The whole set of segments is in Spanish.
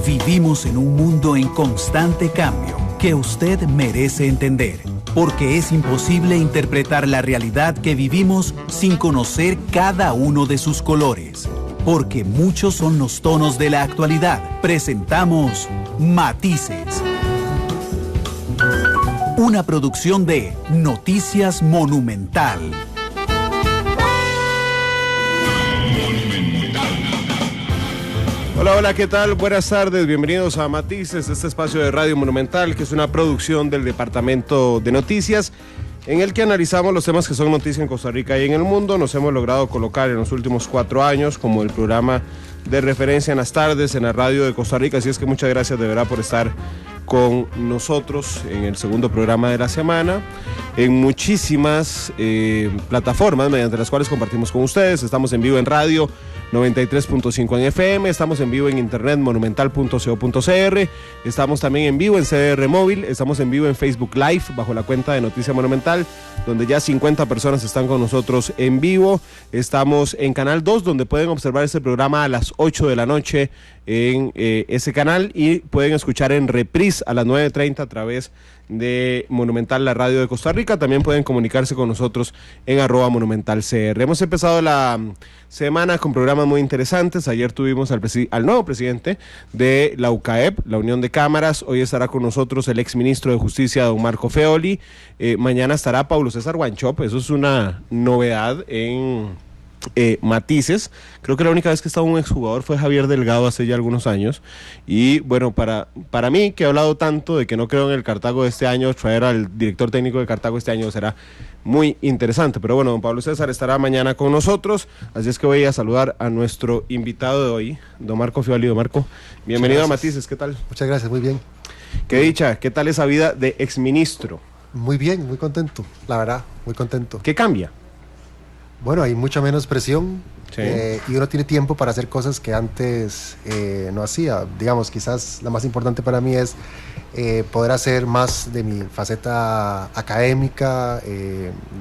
Vivimos en un mundo en constante cambio que usted merece entender, porque es imposible interpretar la realidad que vivimos sin conocer cada uno de sus colores. Porque muchos son los tonos de la actualidad. Presentamos Matices. Una producción de Noticias Monumental. Hola, hola, ¿qué tal? Buenas tardes, bienvenidos a Matices, este espacio de Radio Monumental, que es una producción del Departamento de Noticias, en el que analizamos los temas que son noticia en Costa Rica y en el mundo. Nos hemos logrado colocar en los últimos 4 años como el programa de referencia en las tardes en la radio de Costa Rica, así es que muchas gracias de verdad por estar con nosotros en el segundo programa de la semana, en muchísimas plataformas mediante las cuales compartimos con ustedes. Estamos en vivo en radio 93.5 en FM, estamos en vivo en internet monumental.co.cr, estamos también en vivo en CDR Móvil, estamos en vivo en Facebook Live bajo la cuenta de Noticia Monumental, donde ya 50 personas están con nosotros en vivo. Estamos en Canal 2, donde pueden observar este programa a las 8 de la noche en ese canal, y pueden escuchar en reprise a las 9:30 a través de Monumental, la radio de Costa Rica. También pueden comunicarse con nosotros en @monumentalcr. Hemos empezado la semana con programas muy interesantes. Ayer tuvimos al nuevo presidente de la UCAEP, la Unión de Cámaras. Hoy estará con nosotros el exministro de Justicia, don Marco Feoli. Mañana estará Paulo César Wanchope. Eso es una novedad en Matices. Creo que la única vez que estaba un exjugador fue Javier Delgado hace ya algunos años. Y bueno, para mí, que he hablado tanto de que no creo en el Cartago de este año, traer al director técnico de Cartago este año será muy interesante. Pero bueno, don Pablo César estará mañana con nosotros, así es que voy a saludar a nuestro invitado de hoy, don Marco Feoli. Don Marco, bienvenido a Matices, ¿qué tal? Muchas gracias, muy bien. Qué dicha, ¿qué tal esa vida de exministro? Muy bien, muy contento, la verdad, muy contento. ¿Qué cambia? Bueno, hay mucha menos presión, sí. Y uno tiene tiempo para hacer cosas que antes no hacía. Digamos, quizás la más importante para mí es poder hacer más de mi faceta académica.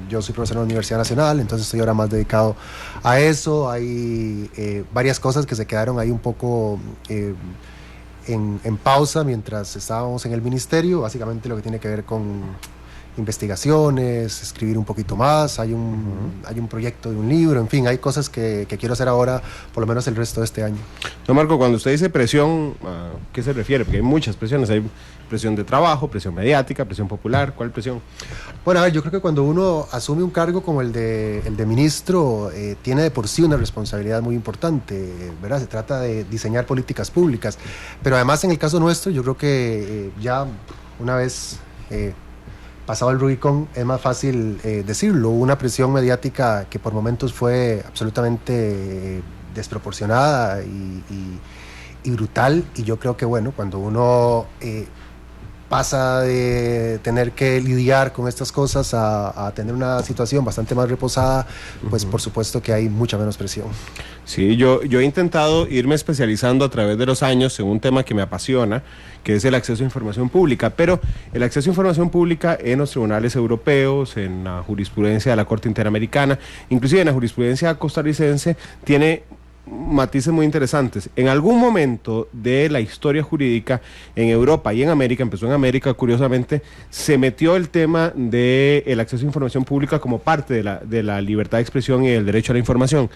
Yo soy profesor en la Universidad Nacional, entonces estoy ahora más dedicado a eso. Hay varias cosas que se quedaron ahí un poco en pausa mientras estábamos en el ministerio, básicamente lo que tiene que ver con investigaciones, escribir un poquito más, hay un proyecto de un libro, en fin, hay cosas que quiero hacer ahora, por lo menos el resto de este año. Don Marco, cuando usted dice presión, ¿a qué se refiere? Porque hay muchas presiones, hay presión de trabajo, presión mediática, presión popular, ¿cuál presión? Bueno, a ver, yo creo que cuando uno asume un cargo como el de ministro, tiene de por sí una responsabilidad muy importante, ¿verdad? Se trata de diseñar políticas públicas, pero además en el caso nuestro, yo creo que ya una vez pasado el Rubicón, es más fácil decirlo. Hubo una presión mediática que por momentos fue absolutamente desproporcionada y brutal, y yo creo que bueno, cuando uno pasa de tener que lidiar con estas cosas a tener una situación bastante más reposada, pues por supuesto que hay mucha menos presión. Sí, yo he intentado irme especializando a través de los años en un tema que me apasiona, que es el acceso a información pública, pero el acceso a información pública en los tribunales europeos, en la jurisprudencia de la Corte Interamericana, inclusive en la jurisprudencia costarricense, tiene matices muy interesantes. En algún momento de la historia jurídica en Europa y en América, empezó en América curiosamente, se metió el tema del acceso a información pública como parte de la libertad de expresión y el derecho a la información.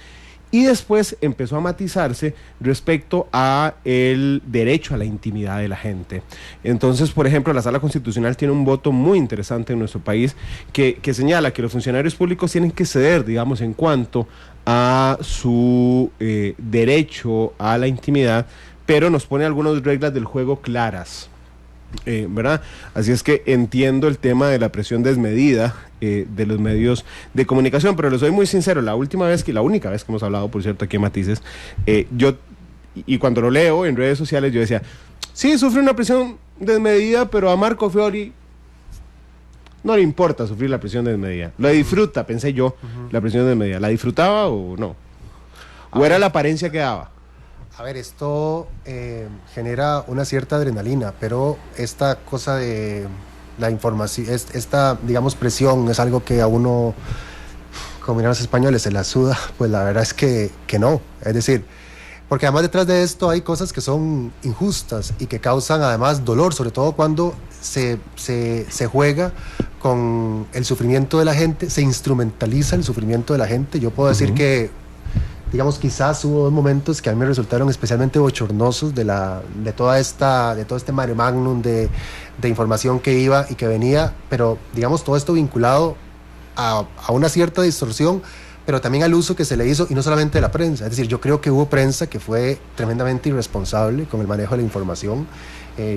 Y después empezó a matizarse respecto a el derecho a la intimidad de la gente. Entonces, por ejemplo, la Sala Constitucional tiene un voto muy interesante en nuestro país que señala que los funcionarios públicos tienen que ceder, digamos, en cuanto a su derecho a la intimidad, pero nos pone algunas reglas del juego claras. ¿Verdad? Así es que entiendo el tema de la presión desmedida de los medios de comunicación, pero les soy muy sincero, la única vez que hemos hablado, por cierto, aquí en Matices, y cuando lo leo en redes sociales, yo decía, sí, sufre una presión desmedida, pero a Marco Feoli no le importa sufrir la presión desmedida, lo disfruta, pensé yo, la presión desmedida, ¿la disfrutaba o no? ¿O era la apariencia que daba? A ver, esto genera una cierta adrenalina, pero esta cosa de la información, esta, digamos, presión es algo que a uno, como miran los españoles, se la suda, pues la verdad es que no. Es decir, porque además detrás de esto hay cosas que son injustas y que causan además dolor, sobre todo cuando se juega con el sufrimiento de la gente, se instrumentaliza el sufrimiento de la gente. Yo puedo decir que, digamos, quizás hubo 2 momentos que a mí me resultaron especialmente bochornosos de todo este mare magnum de información que iba y que venía, pero digamos todo esto vinculado a una cierta distorsión, pero también al uso que se le hizo, y no solamente de la prensa. Es decir, yo creo que hubo prensa que fue tremendamente irresponsable con el manejo de la información.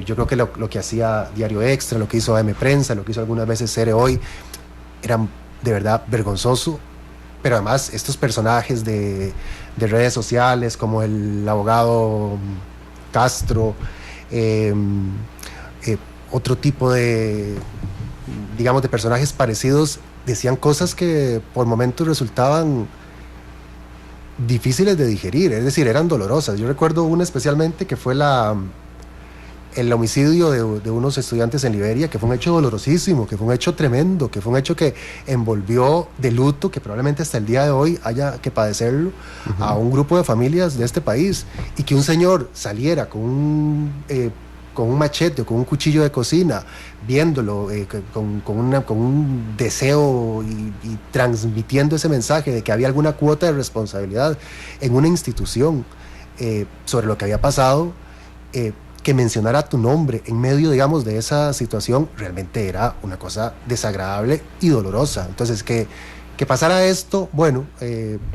Yo creo que lo que hacía Diario Extra, lo que hizo AM Prensa, lo que hizo algunas veces Cere Hoy, era de verdad vergonzoso. Pero además estos personajes de redes sociales como el abogado Castro, otro tipo de, digamos, de personajes parecidos, decían cosas que por momentos resultaban difíciles de digerir, es decir, eran dolorosas. Yo recuerdo una especialmente que fue el homicidio de unos estudiantes en Liberia, que fue un hecho dolorosísimo, que fue un hecho tremendo, que fue un hecho que envolvió de luto, que probablemente hasta el día de hoy haya que padecerlo, a un grupo de familias de este país, y que un señor saliera con un machete o con un cuchillo de cocina, viéndolo con un deseo y transmitiendo ese mensaje de que había alguna cuota de responsabilidad en una institución sobre lo que había pasado, que mencionara tu nombre en medio, digamos, de esa situación, realmente era una cosa desagradable y dolorosa. Entonces, que pasara esto, bueno,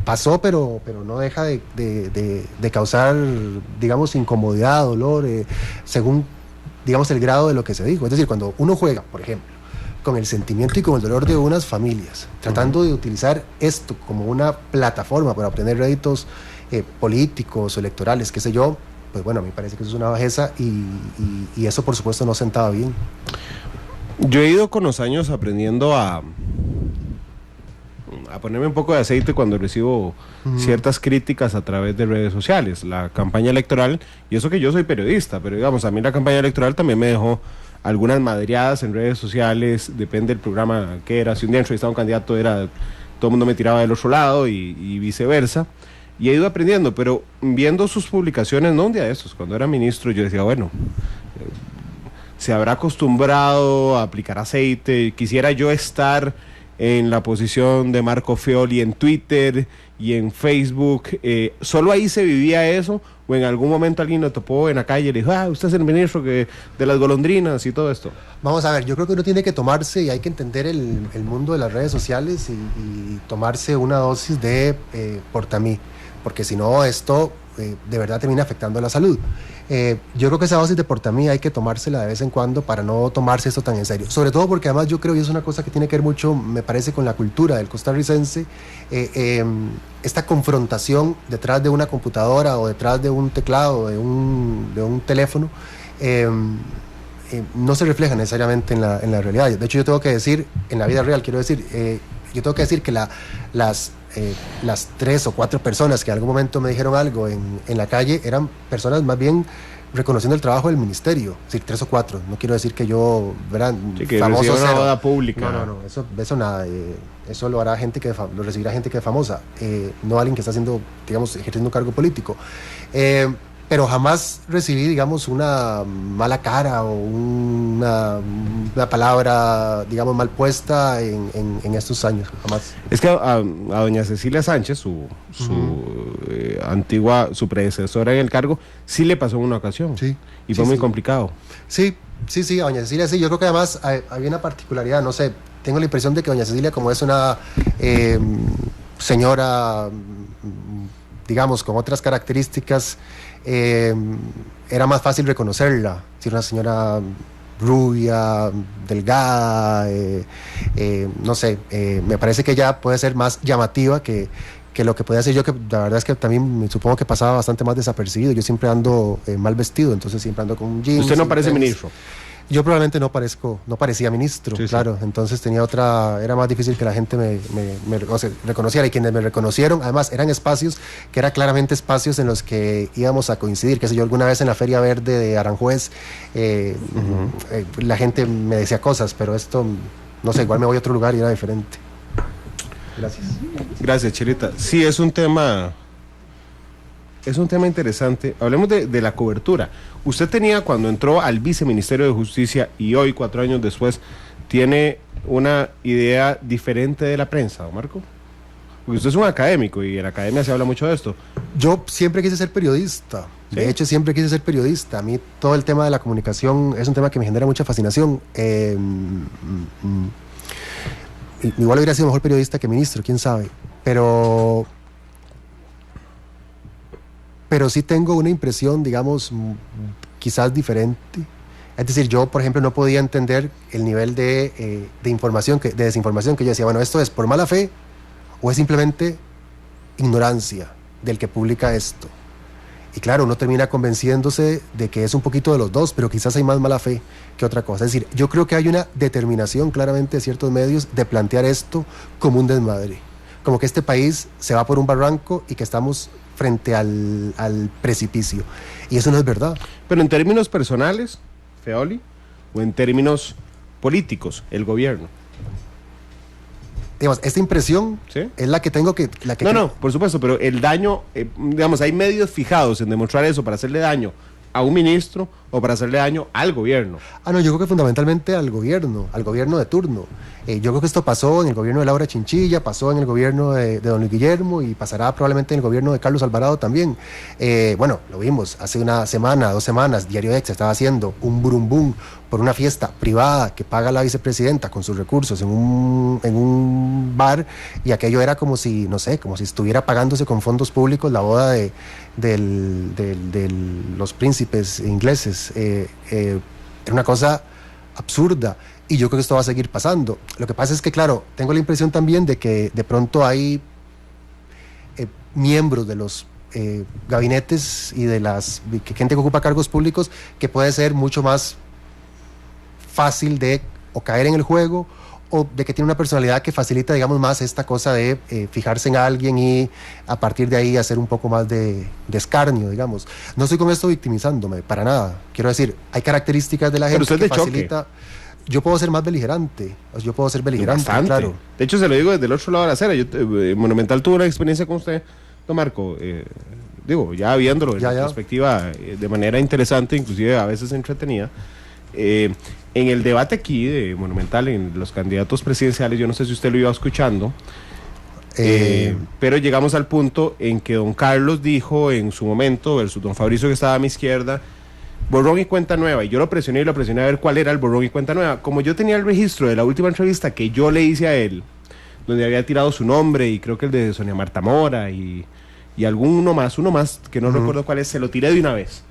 pasó, pero no deja de causar, digamos, incomodidad, dolor, según, digamos, el grado de lo que se dijo. Es decir, cuando uno juega, por ejemplo, con el sentimiento y con el dolor de unas familias, tratando de utilizar esto como una plataforma para obtener réditos políticos o electorales, qué sé yo, pues bueno, a mí me parece que eso es una bajeza y eso por supuesto no sentaba bien. Yo he ido con los años aprendiendo a ponerme un poco de aceite cuando recibo ciertas críticas a través de redes sociales. La campaña electoral, y eso que yo soy periodista, pero digamos, a mí la campaña electoral también me dejó algunas madreadas en redes sociales, depende del programa que era. Si un día entrevistaba a un candidato, todo el mundo me tiraba del otro lado y viceversa. Y he ido aprendiendo, pero viendo sus publicaciones, no un día de estos, cuando era ministro, yo decía, bueno, se habrá acostumbrado a aplicar aceite. Quisiera yo estar en la posición de Marco Fioli en Twitter y en Facebook. ¿Solo ahí se vivía eso? ¿O en algún momento alguien lo topó en la calle y le dijo, usted es el ministro de las golondrinas y todo esto? Vamos a ver, yo creo que uno tiene que tomarse, y hay que entender el mundo de las redes sociales y tomarse una dosis de Portamí, porque si no esto de verdad termina afectando a la salud. Yo creo que esa dosis de Portamí hay que tomársela de vez en cuando para no tomarse esto tan en serio, sobre todo porque además yo creo, y es una cosa que tiene que ver mucho, me parece, con la cultura del costarricense, esta confrontación detrás de una computadora o detrás de un teclado, de un teléfono, no se refleja necesariamente en la realidad. De hecho, yo tengo que decir, en la vida real, quiero decir, yo tengo que decir que las 3 o 4 personas que en algún momento me dijeron algo en la calle eran personas más bien reconociendo el trabajo del ministerio. Es decir, 3 o 4, no quiero decir que yo, verán, sí, que famoso una boda pública. No, eso nada, eso lo hará gente lo recibirá gente que es famosa, no alguien que está haciendo, digamos, ejerciendo un cargo político. Pero jamás recibí, digamos, una mala cara o una palabra, digamos, mal puesta en estos años, jamás. Es que a doña Cecilia Sánchez, su su predecesora en el cargo, sí le pasó en una ocasión. Sí. Y fue muy complicado. Sí, a doña Cecilia sí. Yo creo que además había una particularidad, no sé, tengo la impresión de que doña Cecilia, como es una señora, digamos, con otras características, era más fácil reconocerla. Es decir, una señora rubia, delgada, no sé, me parece que ella puede ser más llamativa que lo que podía ser yo, que la verdad es que también me supongo que pasaba bastante más desapercibido. Yo siempre ando mal vestido, entonces siempre ando con jeans. ¿Usted no parece ministro? Yo probablemente no parecía ministro, sí, claro. Sí. Entonces era más difícil que la gente me reconociera, y quienes me reconocieron, además, eran espacios que eran claramente espacios en los que íbamos a coincidir. Que sé yo, alguna vez en la Feria Verde de Aranjuez, la gente me decía cosas, pero esto, no sé, igual me voy a otro lugar y era diferente. Gracias. Gracias, Chilita. Sí, es un tema es un tema interesante. Hablemos de la cobertura. Usted tenía, cuando entró al Viceministerio de Justicia, y hoy, 4 años después, tiene una idea diferente de la prensa, ¿no, Marco? Porque usted es un académico y en la academia se habla mucho de esto. Yo siempre quise ser periodista. ¿Sí? De hecho, siempre quise ser periodista. A mí todo el tema de la comunicación es un tema que me genera mucha fascinación. Igual hubiera sido mejor periodista que ministro, quién sabe. Pero sí tengo una impresión, digamos, quizás diferente. Es decir, yo, por ejemplo, no podía entender el nivel de información, de desinformación que yo decía, bueno, ¿esto es por mala fe o es simplemente ignorancia del que publica esto? Y claro, uno termina convenciéndose de que es un poquito de los dos, pero quizás hay más mala fe que otra cosa. Es decir, yo creo que hay una determinación claramente de ciertos medios de plantear esto como un desmadre, como que este país se va por un barranco y que estamos frente al precipicio. Y eso no es verdad. Pero en términos personales, Feoli, o en términos políticos, el gobierno. Digamos, esta impresión, ¿sí?, es la que tengo que... No, por supuesto, pero el daño, digamos, hay medios fijados en demostrar eso para hacerle daño a un ministro o para hacerle daño al gobierno. No, yo creo que fundamentalmente al gobierno de turno. Yo creo que esto pasó en el gobierno de Laura Chinchilla, pasó en el gobierno de don Luis Guillermo y pasará probablemente en el gobierno de Carlos Alvarado también. Bueno, lo vimos hace una semana, 2 semanas, Diario Extra estaba haciendo un burumbum por una fiesta privada que paga la vicepresidenta con sus recursos en un bar, y aquello era como si, no sé, como si estuviera pagándose con fondos públicos la boda de los príncipes ingleses. Era una cosa absurda. Y yo creo que esto va a seguir pasando. Lo que pasa es que, claro, tengo la impresión también de que de pronto hay miembros de los gabinetes y de gente que ocupa cargos públicos que puede ser mucho más fácil de o caer en el juego o de que tiene una personalidad que facilita, digamos, más esta cosa de fijarse en alguien y a partir de ahí hacer un poco más de escarnio, digamos. No estoy con esto victimizándome, para nada. Quiero decir, hay características de la gente que facilita... Choque. Yo puedo ser más beligerante, bastante. Claro. De hecho, se lo digo desde el otro lado de la acera. Monumental tuvo una experiencia con usted, don Marco, ya viéndolo en perspectiva de manera interesante, inclusive a veces entretenida. En el debate aquí de Monumental, en los candidatos presidenciales, yo no sé si usted lo iba escuchando, pero llegamos al punto en que don Carlos dijo en su momento, versus don Fabricio que estaba a mi izquierda, borrón y cuenta nueva, y yo lo presioné a ver cuál era el borrón y cuenta nueva. Como yo tenía el registro de la última entrevista que yo le hice a él, donde había tirado su nombre, y creo que el de Sonia Marta Mora, y uno más, que no recuerdo cuál es, se lo tiré de una vez.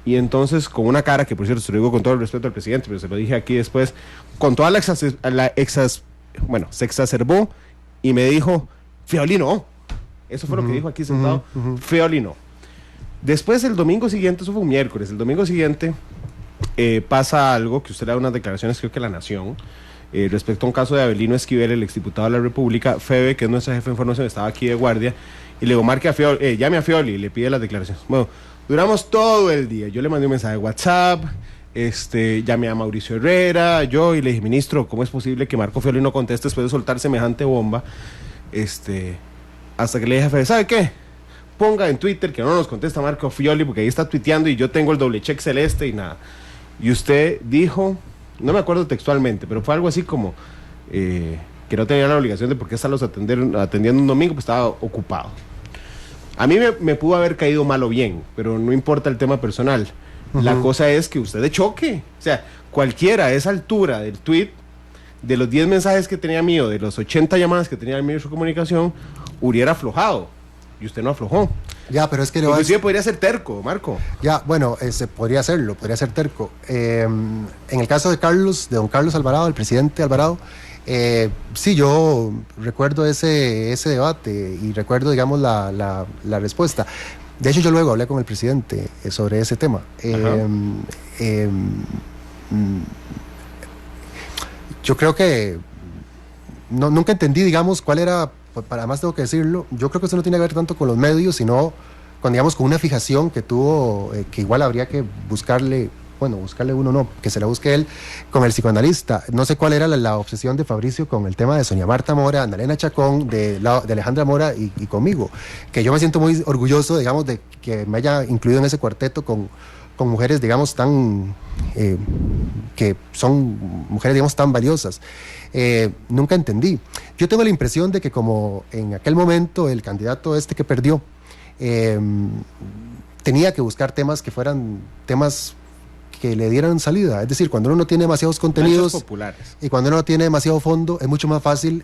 Y entonces, con una cara, que por cierto se lo digo con todo el respeto al presidente, pero se lo dije aquí después, con toda se exacerbó, y me dijo, Feoli no. Eso fue lo que dijo aquí sentado, Feoli no. Después, el domingo siguiente, eso fue un miércoles, el domingo siguiente pasa algo, que usted le da unas declaraciones, creo que La Nación, respecto a un caso de Abelino Esquivel, el exdiputado de la República. Febe, que es nuestra jefe de información, estaba aquí de guardia, y le digo, marque a Feoli, llame a Feoli, y le pide las declaraciones. Bueno, duramos todo el día, yo le mandé un mensaje de WhatsApp, llamé a Mauricio Herrera, y le dije, ministro, ¿cómo es posible que Marco Feoli no conteste después de soltar semejante bomba? Hasta que le dije a Febe, ¿sabe qué? Ponga en Twitter que no nos contesta Marco Feoli, porque ahí está tuiteando y yo tengo el doble check celeste y nada. Y usted dijo, no me acuerdo textualmente, pero fue algo así como que no tenía la obligación de por qué estarlos atendiendo un domingo, pues estaba ocupado. A mí me pudo haber caído mal o bien, pero no importa el tema personal. La cosa es que usted de choque, o sea, cualquiera a esa altura del tweet, de los 10 mensajes que tenía mío, de los 80 llamadas que tenía el ministro de Comunicación, hubiera aflojado. Y usted no aflojó. Ya, pero es que... Inclusive podría ser terco, Marco. Ya, bueno, podría ser terco. En el caso de don Carlos Alvarado, el presidente Alvarado, sí, yo recuerdo ese debate y recuerdo, digamos, la respuesta. De hecho, yo luego hablé con el presidente sobre ese tema. Yo creo que nunca entendí, digamos, cuál era... Además tengo que decirlo, yo creo que eso no tiene que ver tanto con los medios, sino con, digamos, con una fijación que tuvo, que igual habría que buscarle bueno, buscarle uno no, que se la busque él con el psicoanalista. No sé cuál era la obsesión de Fabricio con el tema de Sonia Marta Mora, Ana Elena Chacón, de Alejandra Mora y conmigo, que yo me siento muy orgulloso, digamos, de que me haya incluido en ese cuarteto con mujeres, digamos, tan que son mujeres, digamos, tan valiosas. Nunca entendí. Yo tengo la impresión de que como en aquel momento el candidato que perdió tenía que buscar temas que fueran temas que le dieran salida, es decir, cuando uno no tiene demasiados contenidos populares y cuando uno no tiene demasiado fondo, es mucho más fácil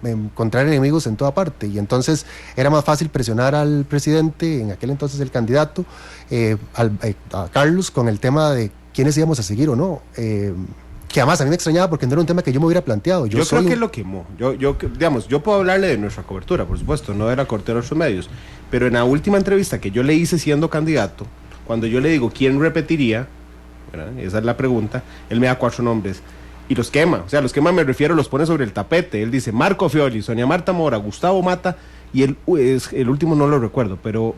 encontrar enemigos en toda parte, y entonces era más fácil presionar al presidente, en aquel entonces el candidato, a Carlos, con el tema de quiénes íbamos a seguir o no, que además a mí me extrañaba porque no era un tema que yo me hubiera planteado. Yo creo que lo quemó. Yo puedo hablarle de nuestra cobertura, por supuesto, no de la cobertura de nuestros medios, pero en la última entrevista que yo le hice siendo candidato, cuando yo le digo quién repetiría, ¿verdad? Esa es la pregunta, él me da 4 nombres y los quema. O sea, los quema, me refiero, los pone sobre el tapete. Él dice Marco Fioli, Sonia Marta Mora, Gustavo Mata, y el último no lo recuerdo, pero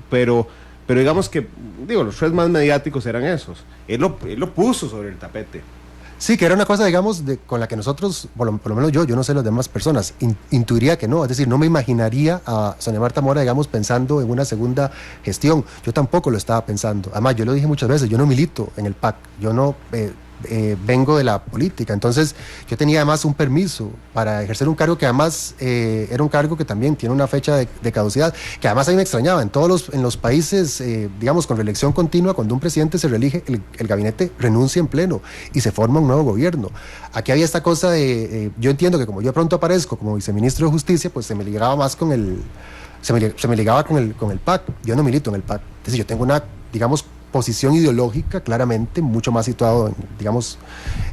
digamos que, los 3 más mediáticos eran esos. Él lo puso sobre el tapete. Sí, que era una cosa, digamos, con la que nosotros, por lo menos yo no sé las demás personas, intuiría que no, es decir, no me imaginaría a Sonia Marta Mora, digamos, pensando en una segunda gestión. Yo tampoco lo estaba pensando. Además, yo lo dije muchas veces, yo no milito en el PAC, yo no vengo de la política, entonces yo tenía además un permiso para ejercer un cargo que además era un cargo que también tiene una fecha de caducidad, que además a mí me extrañaba. En los países, digamos, con reelección continua, cuando un presidente se reelige, el gabinete renuncia en pleno y se forma un nuevo gobierno. Aquí había esta cosa de, yo entiendo que como yo pronto aparezco como viceministro de Justicia, pues se me ligaba más con se me ligaba con el PAC. Yo no milito en el PAC, es decir, yo tengo una, digamos, posición ideológica claramente mucho más situado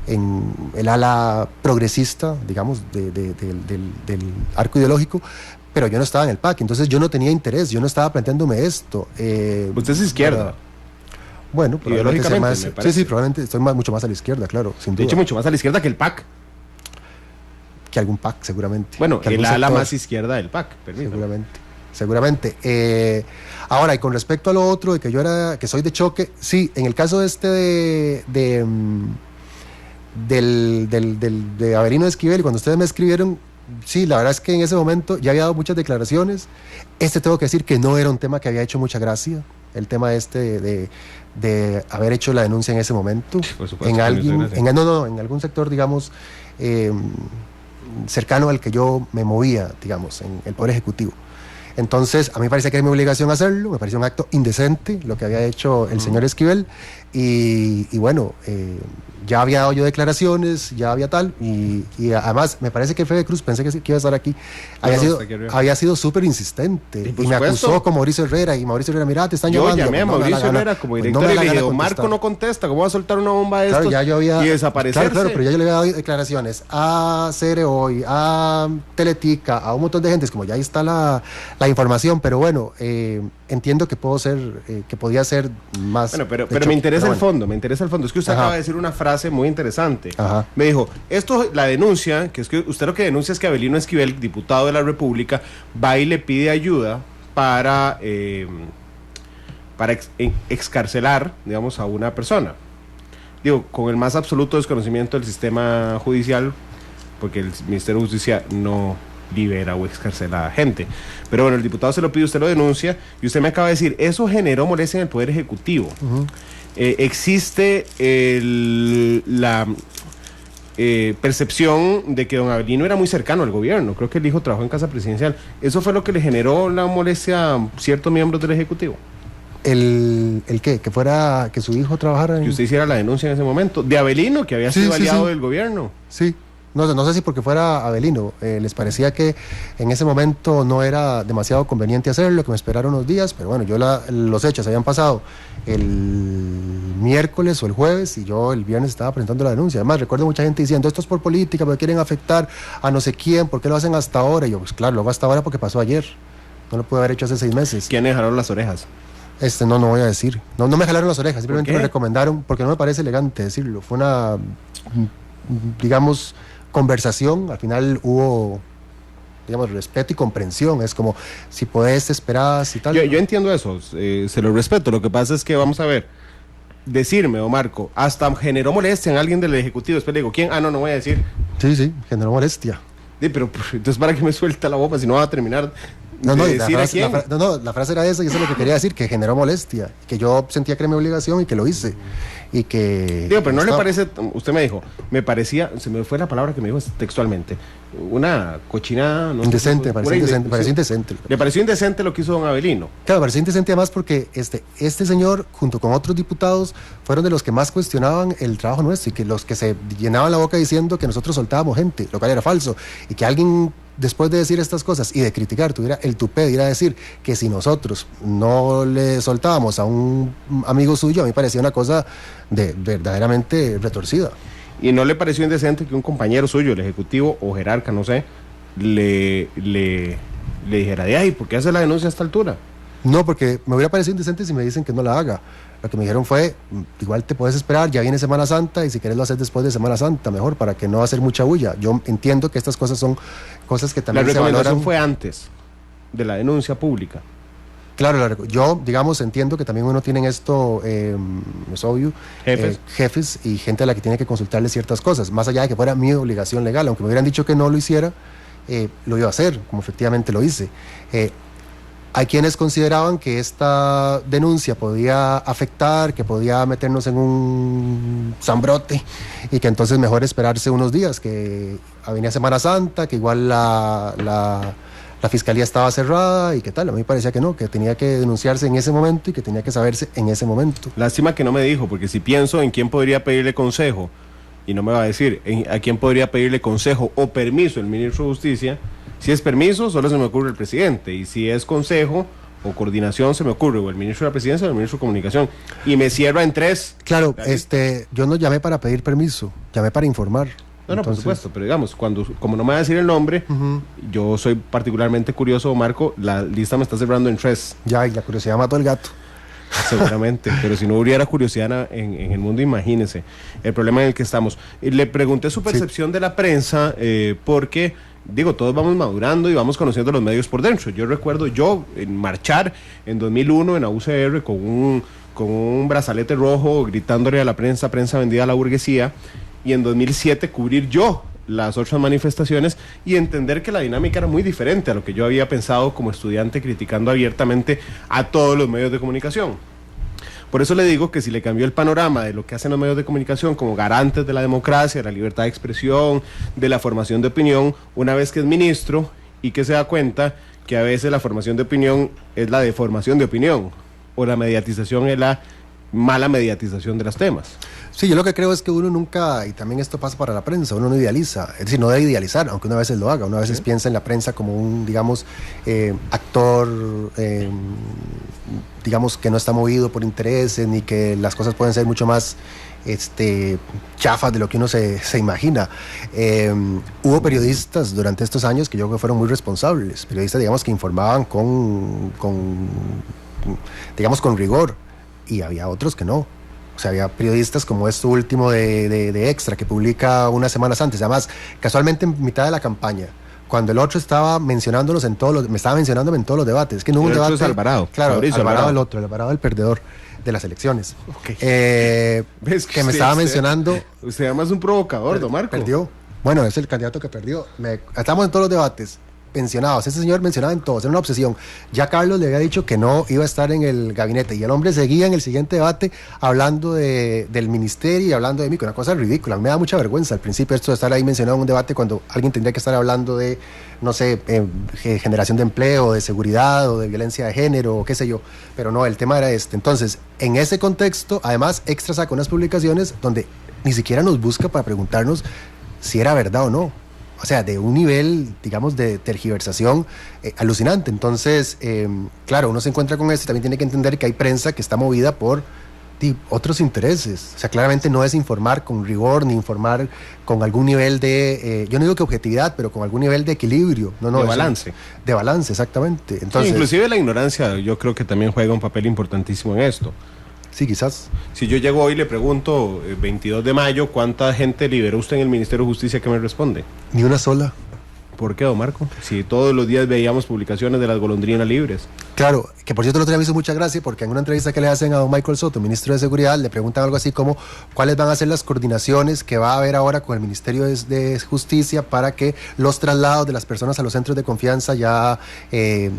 en el ala progresista, digamos, del arco ideológico, pero yo no estaba en el PAC, entonces yo no tenía interés, yo no estaba planteándome esto. Usted es izquierda. Bueno, probablemente sí, probablemente estoy mucho más a la izquierda, claro, sin duda. De hecho, mucho más a la izquierda que el PAC. Que algún PAC, seguramente. Bueno, el ala más izquierda del PAC, permítame. Seguramente. Ahora, y con respecto a lo otro, de que soy de choque, sí, en el caso de Avelino Esquivel, cuando ustedes me escribieron, sí, la verdad es que en ese momento ya había dado muchas declaraciones. Tengo que decir que no era un tema que había hecho mucha gracia, el tema de haber hecho la denuncia en ese momento, por supuesto, en algún sector, digamos, cercano al que yo me movía, digamos, en el Poder Ejecutivo. Entonces, a mí me parece que es mi obligación hacerlo, me pareció un acto indecente lo que había hecho el señor Esquivel, y bueno, ya había dado yo declaraciones, ya había tal, y además me parece que Fede Cruz, pensé que iba a estar aquí, había sido súper insistente, y me acusó con Mauricio Herrera, y Mauricio Herrera, mira, te están llamando. Yo llamé a Mauricio Herrera como director y le dije, Marco no contesta, ¿cómo va a soltar una bomba de estos y desaparecerse? Claro, pero ya yo le había dado declaraciones a CR Hoy, a Teletica, a un montón de gente, como ya ahí está la información, pero bueno, entiendo que podía ser más. Bueno, pero me interesa el fondo, es que usted acaba de decir una frase muy interesante. Ajá. Me dijo, la denuncia, que es que usted lo que denuncia es que Avelino Esquivel, diputado de la República, va y le pide ayuda para excarcelar, digamos, a una persona. Digo, con el más absoluto desconocimiento del sistema judicial, porque el Ministerio de Justicia no libera o excarcela a gente. Pero bueno, el diputado se lo pide, usted lo denuncia, y usted me acaba de decir, eso generó molestia en el Poder Ejecutivo. Uh-huh. Existe la percepción de que don Avelino era muy cercano al gobierno. Creo que el hijo trabajó en Casa Presidencial. ¿Eso fue lo que le generó la molestia a ciertos miembros del Ejecutivo? ¿El qué? Que su hijo trabajara en... Que usted hiciera la denuncia en ese momento de Avelino, que había sido aliado del gobierno. Sí. No sé si porque fuera Avelino, les parecía que en ese momento no era demasiado conveniente hacerlo, que me esperaron unos días, pero bueno, los hechos habían pasado el miércoles o el jueves y yo el viernes estaba presentando la denuncia. Además, recuerdo mucha gente diciendo, esto es por política, porque quieren afectar a no sé quién, ¿por qué lo hacen hasta ahora? Y yo, pues claro, lo hago hasta ahora porque pasó ayer, no lo pude haber hecho hace 6 meses. ¿Quiénes jalaron las orejas? No voy a decir. No me jalaron las orejas, simplemente me recomendaron, porque no me parece elegante decirlo. Fue una, digamos, conversación, al final hubo, digamos, respeto y comprensión, es como, si podés, te esperas y tal. Yo entiendo eso, se lo respeto, lo que pasa es que, vamos a ver, decirme, o Marco, hasta generó molestia en alguien del Ejecutivo. Después le digo, ¿quién? No voy a decir. Sí, generó molestia. Sí, pero entonces, ¿para qué me suelta la boca si no va a terminar? La frase era esa y eso es lo que quería decir, que generó molestia, que yo sentía que era mi obligación y que lo hice. Y que... Digo, pero no le parece, usted me dijo, me parecía, se me fue la palabra que me dijo textualmente, una cochinada... No indecente, sé, me pareció indecente. ¿Le pareció indecente lo que hizo don Avelino? Claro, me pareció indecente además porque este señor, junto con otros diputados, fueron de los que más cuestionaban el trabajo nuestro y que los que se llenaban la boca diciendo que nosotros soltábamos gente, lo cual era falso, y que alguien, después de decir estas cosas y de criticar, tuviera el tupé de ir a decir que si nosotros no le soltábamos a un amigo suyo, a mí parecía una cosa de verdaderamente retorcida. ¿Y no le pareció indecente que un compañero suyo, el ejecutivo o jerarca, no sé, le dijera, de ahí, ¿por qué hace la denuncia a esta altura? No, porque me hubiera parecido indecente si me dicen que no la haga. Lo que me dijeron fue, igual te puedes esperar, ya viene Semana Santa y si quieres lo haces después de Semana Santa, mejor, para que no hacer mucha bulla. Yo entiendo que estas cosas son cosas que también se valoran. La recomendación fue antes de la denuncia pública. Claro, yo, digamos, entiendo que también uno tiene esto, es obvio, jefes y gente a la que tiene que consultarle ciertas cosas, más allá de que fuera mi obligación legal, aunque me hubieran dicho que no lo hiciera, lo iba a hacer, como efectivamente lo hice. Hay quienes consideraban que esta denuncia podía afectar, que podía meternos en un zambrote y que entonces mejor esperarse unos días, que venía Semana Santa, que igual la fiscalía estaba cerrada y qué tal. A mí me parecía que no, que tenía que denunciarse en ese momento y que tenía que saberse en ese momento. Lástima que no me dijo, porque si pienso en quién podría pedirle consejo, y no me va a decir a quién podría pedirle consejo o permiso el ministro de Justicia. Si es permiso, solo se me ocurre el presidente, y si es consejo o coordinación, se me ocurre o el ministro de la Presidencia o el ministro de Comunicación, y me cierra en tres. Claro, yo no llamé para pedir permiso, llamé para informar. No, por supuesto, pero digamos, como no me va a decir el nombre, yo soy particularmente curioso, Marco, la lista me está cerrando en tres. Ya, y la curiosidad mató al gato. Seguramente, pero si no hubiera curiosidad en el mundo, imagínese el problema en el que estamos. Le pregunté su percepción de la prensa, porque, digo, todos vamos madurando y vamos conociendo los medios por dentro. Yo recuerdo en marchar en 2001 en la UCR con un brazalete rojo gritándole a la prensa vendida a la burguesía, y en 2007 cubrir yo las otras manifestaciones y entender que la dinámica era muy diferente a lo que yo había pensado como estudiante, criticando abiertamente a todos los medios de comunicación. Por eso le digo que si le cambió el panorama de lo que hacen los medios de comunicación como garantes de la democracia, de la libertad de expresión, de la formación de opinión, una vez que es ministro y que se da cuenta que a veces la formación de opinión es la deformación de opinión, o la mediatización es la mala mediatización de los temas. Sí, yo lo que creo es que uno nunca, y también esto pasa para la prensa, uno no idealiza, es decir, no debe idealizar, aunque uno a veces lo haga, uno a veces piensa en la prensa como un, digamos, actor, digamos, que no está movido por intereses, ni que las cosas pueden ser mucho más chafas de lo que uno se imagina. Hubo periodistas durante estos años que yo creo que fueron muy responsables, periodistas, digamos, que informaban digamos, con rigor, y había otros que no. O sea, había periodistas como este último de Extra, que publica unas semanas antes, además, casualmente en mitad de la campaña, cuando el otro estaba mencionándonos me estaba mencionándome en todos los debates. Que no hubo un debate. Es Alvarado. Claro, Alvarado el otro, el Alvarado el perdedor de las elecciones. Okay. ¿Ves que me estaba mencionando? Usted además es un provocador, don Marco. Perdió. Bueno, es el candidato que perdió. Estamos en todos los debates. Mencionados, ese señor mencionaba en todos, era una obsesión. Ya Carlos le había dicho que no iba a estar en el gabinete y el hombre seguía en el siguiente debate hablando del ministerio y hablando de mí, que una cosa ridícula. Me da mucha vergüenza al principio esto de estar ahí mencionado en un debate cuando alguien tendría que estar hablando de, no sé, generación de empleo, de seguridad o de violencia de género o qué sé yo, pero no, el tema era este. Entonces, en ese contexto, además, Extra saca unas publicaciones donde ni siquiera nos busca para preguntarnos si era verdad o no. O sea, de un nivel, digamos, de tergiversación alucinante. Entonces, claro, uno se encuentra con esto y también tiene que entender que hay prensa que está movida por otros intereses. O sea, claramente no es informar con rigor ni informar con algún nivel de, yo no digo que objetividad, pero con algún nivel de equilibrio. No, de balance. De balance, exactamente. Entonces, sí, inclusive la ignorancia yo creo que también juega un papel importantísimo en esto. Sí, quizás. Si yo llego hoy y le pregunto, 22 de mayo, ¿cuánta gente liberó usted en el Ministerio de Justicia? ¿Qué me responde? Ni una sola. ¿Por qué, don Marco? Si todos los días veíamos publicaciones de las golondrinas libres. Claro, que por cierto el otro día me hizo mucha gracia porque en una entrevista que le hacen a don Michael Soto, ministro de Seguridad, le preguntan algo así como cuáles van a ser las coordinaciones que va a haber ahora con el Ministerio de Justicia para que los traslados de las personas a los centros de confianza ya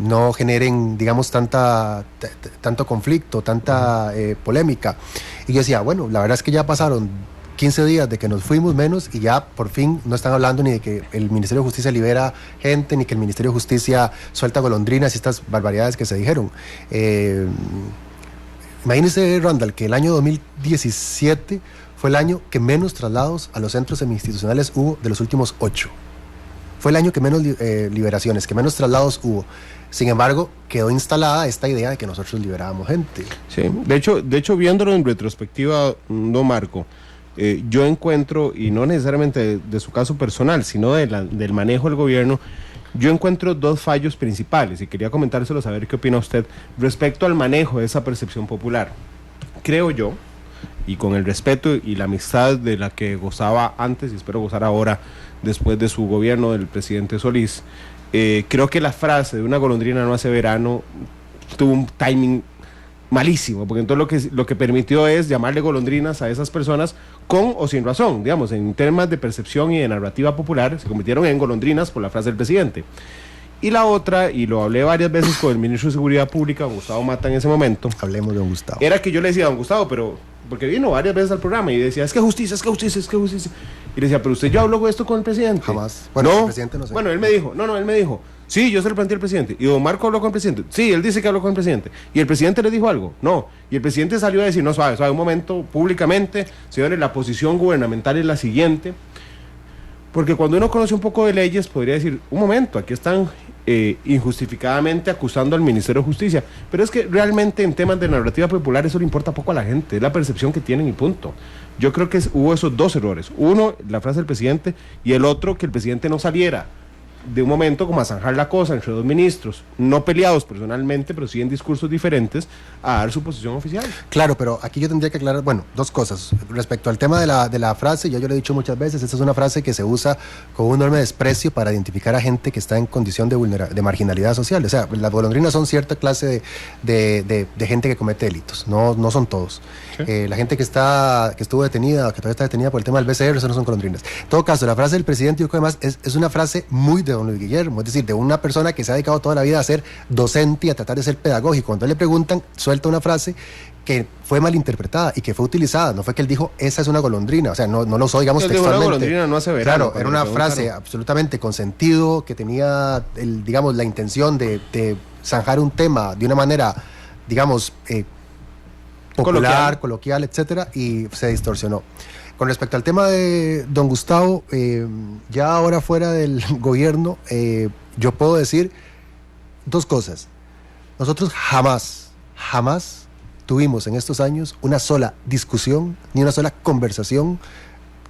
no generen, digamos, tanto conflicto, tanta polémica. Y yo decía, bueno, la verdad es que ya pasaron 15 días de que nos fuimos menos y ya por fin no están hablando ni de que el Ministerio de Justicia libera gente, ni que el Ministerio de Justicia suelta golondrinas y estas barbaridades que se dijeron. Imagínese, Randall, que el año 2017 fue el año que menos traslados a los centros semi-institucionales hubo de los últimos 8. Fue el año que menos liberaciones, que menos traslados hubo. Sin embargo, quedó instalada esta idea de que nosotros liberábamos gente. Sí, de hecho viéndolo en retrospectiva, don Marco, yo encuentro, y no necesariamente de su caso personal, sino del manejo del gobierno, yo encuentro dos fallos principales y quería comentárselos a ver qué opina usted respecto al manejo de esa percepción popular. Creo yo, y con el respeto y la amistad de la que gozaba antes y espero gozar ahora después de su gobierno del presidente Solís, creo que la frase de una golondrina no hace verano tuvo un timing malísimo, porque entonces lo que permitió es llamarle golondrinas a esas personas con o sin razón, digamos, en temas de percepción y de narrativa popular, se convirtieron en golondrinas por la frase del presidente. Y la otra, y lo hablé varias veces con el ministro de Seguridad Pública, don Gustavo Mata, en ese momento. Hablemos de don Gustavo. Era que yo le decía a don Gustavo, pero, porque vino varias veces al programa y decía, es que justicia. Y le decía, pero usted ya habló de esto con el presidente. Jamás. Bueno, no, el presidente no sé. Bueno, él me dijo, sí, yo se lo planteé al presidente. Y don Marco habló con el presidente. Sí, él dice que habló con el presidente. ¿Y el presidente le dijo algo? No. Y el presidente salió a decir, no, suave, un momento, públicamente, señores, la posición gubernamental es la siguiente. Porque cuando uno conoce un poco de leyes, podría decir, un momento, aquí están injustificadamente acusando al Ministerio de Justicia. Pero es que realmente en temas de narrativa popular eso le importa poco a la gente, es la percepción que tienen y punto. Yo creo que hubo esos dos errores. Uno, la frase del presidente, y el otro, que el presidente no saliera de un momento como a zanjar la cosa entre dos ministros, no peleados personalmente, pero sí en discursos diferentes, a dar su posición oficial. Claro, pero aquí yo tendría que aclarar, bueno, dos cosas. Respecto al tema de la frase, yo lo he dicho muchas veces, esta es una frase que se usa con un enorme desprecio para identificar a gente que está en condición de marginalidad social. O sea, las golondrinas son cierta clase de gente que comete delitos, no son todos. ¿Sí? La gente que estuvo detenida, que todavía está detenida por el tema del BCR, eso no son golondrinas. En todo caso, la frase del presidente, yo creo que además es una frase muy de don Luis Guillermo, es decir, de una persona que se ha dedicado toda la vida a ser docente y a tratar de ser pedagógico. Cuando le preguntan, suelta una frase que fue malinterpretada y que fue utilizada, no fue que él dijo, esa es una golondrina, o sea, no lo usó, digamos, textualmente. Una golondrina no hace verano. Claro, era una frase absolutamente con sentido, que tenía, digamos, la intención de zanjar un tema de una manera, digamos, popular, coloquial, etcétera, y se distorsionó. Con respecto al tema de don Gustavo, ya ahora fuera del gobierno, yo puedo decir dos cosas. Nosotros jamás tuvimos en estos años una sola discusión, ni una sola conversación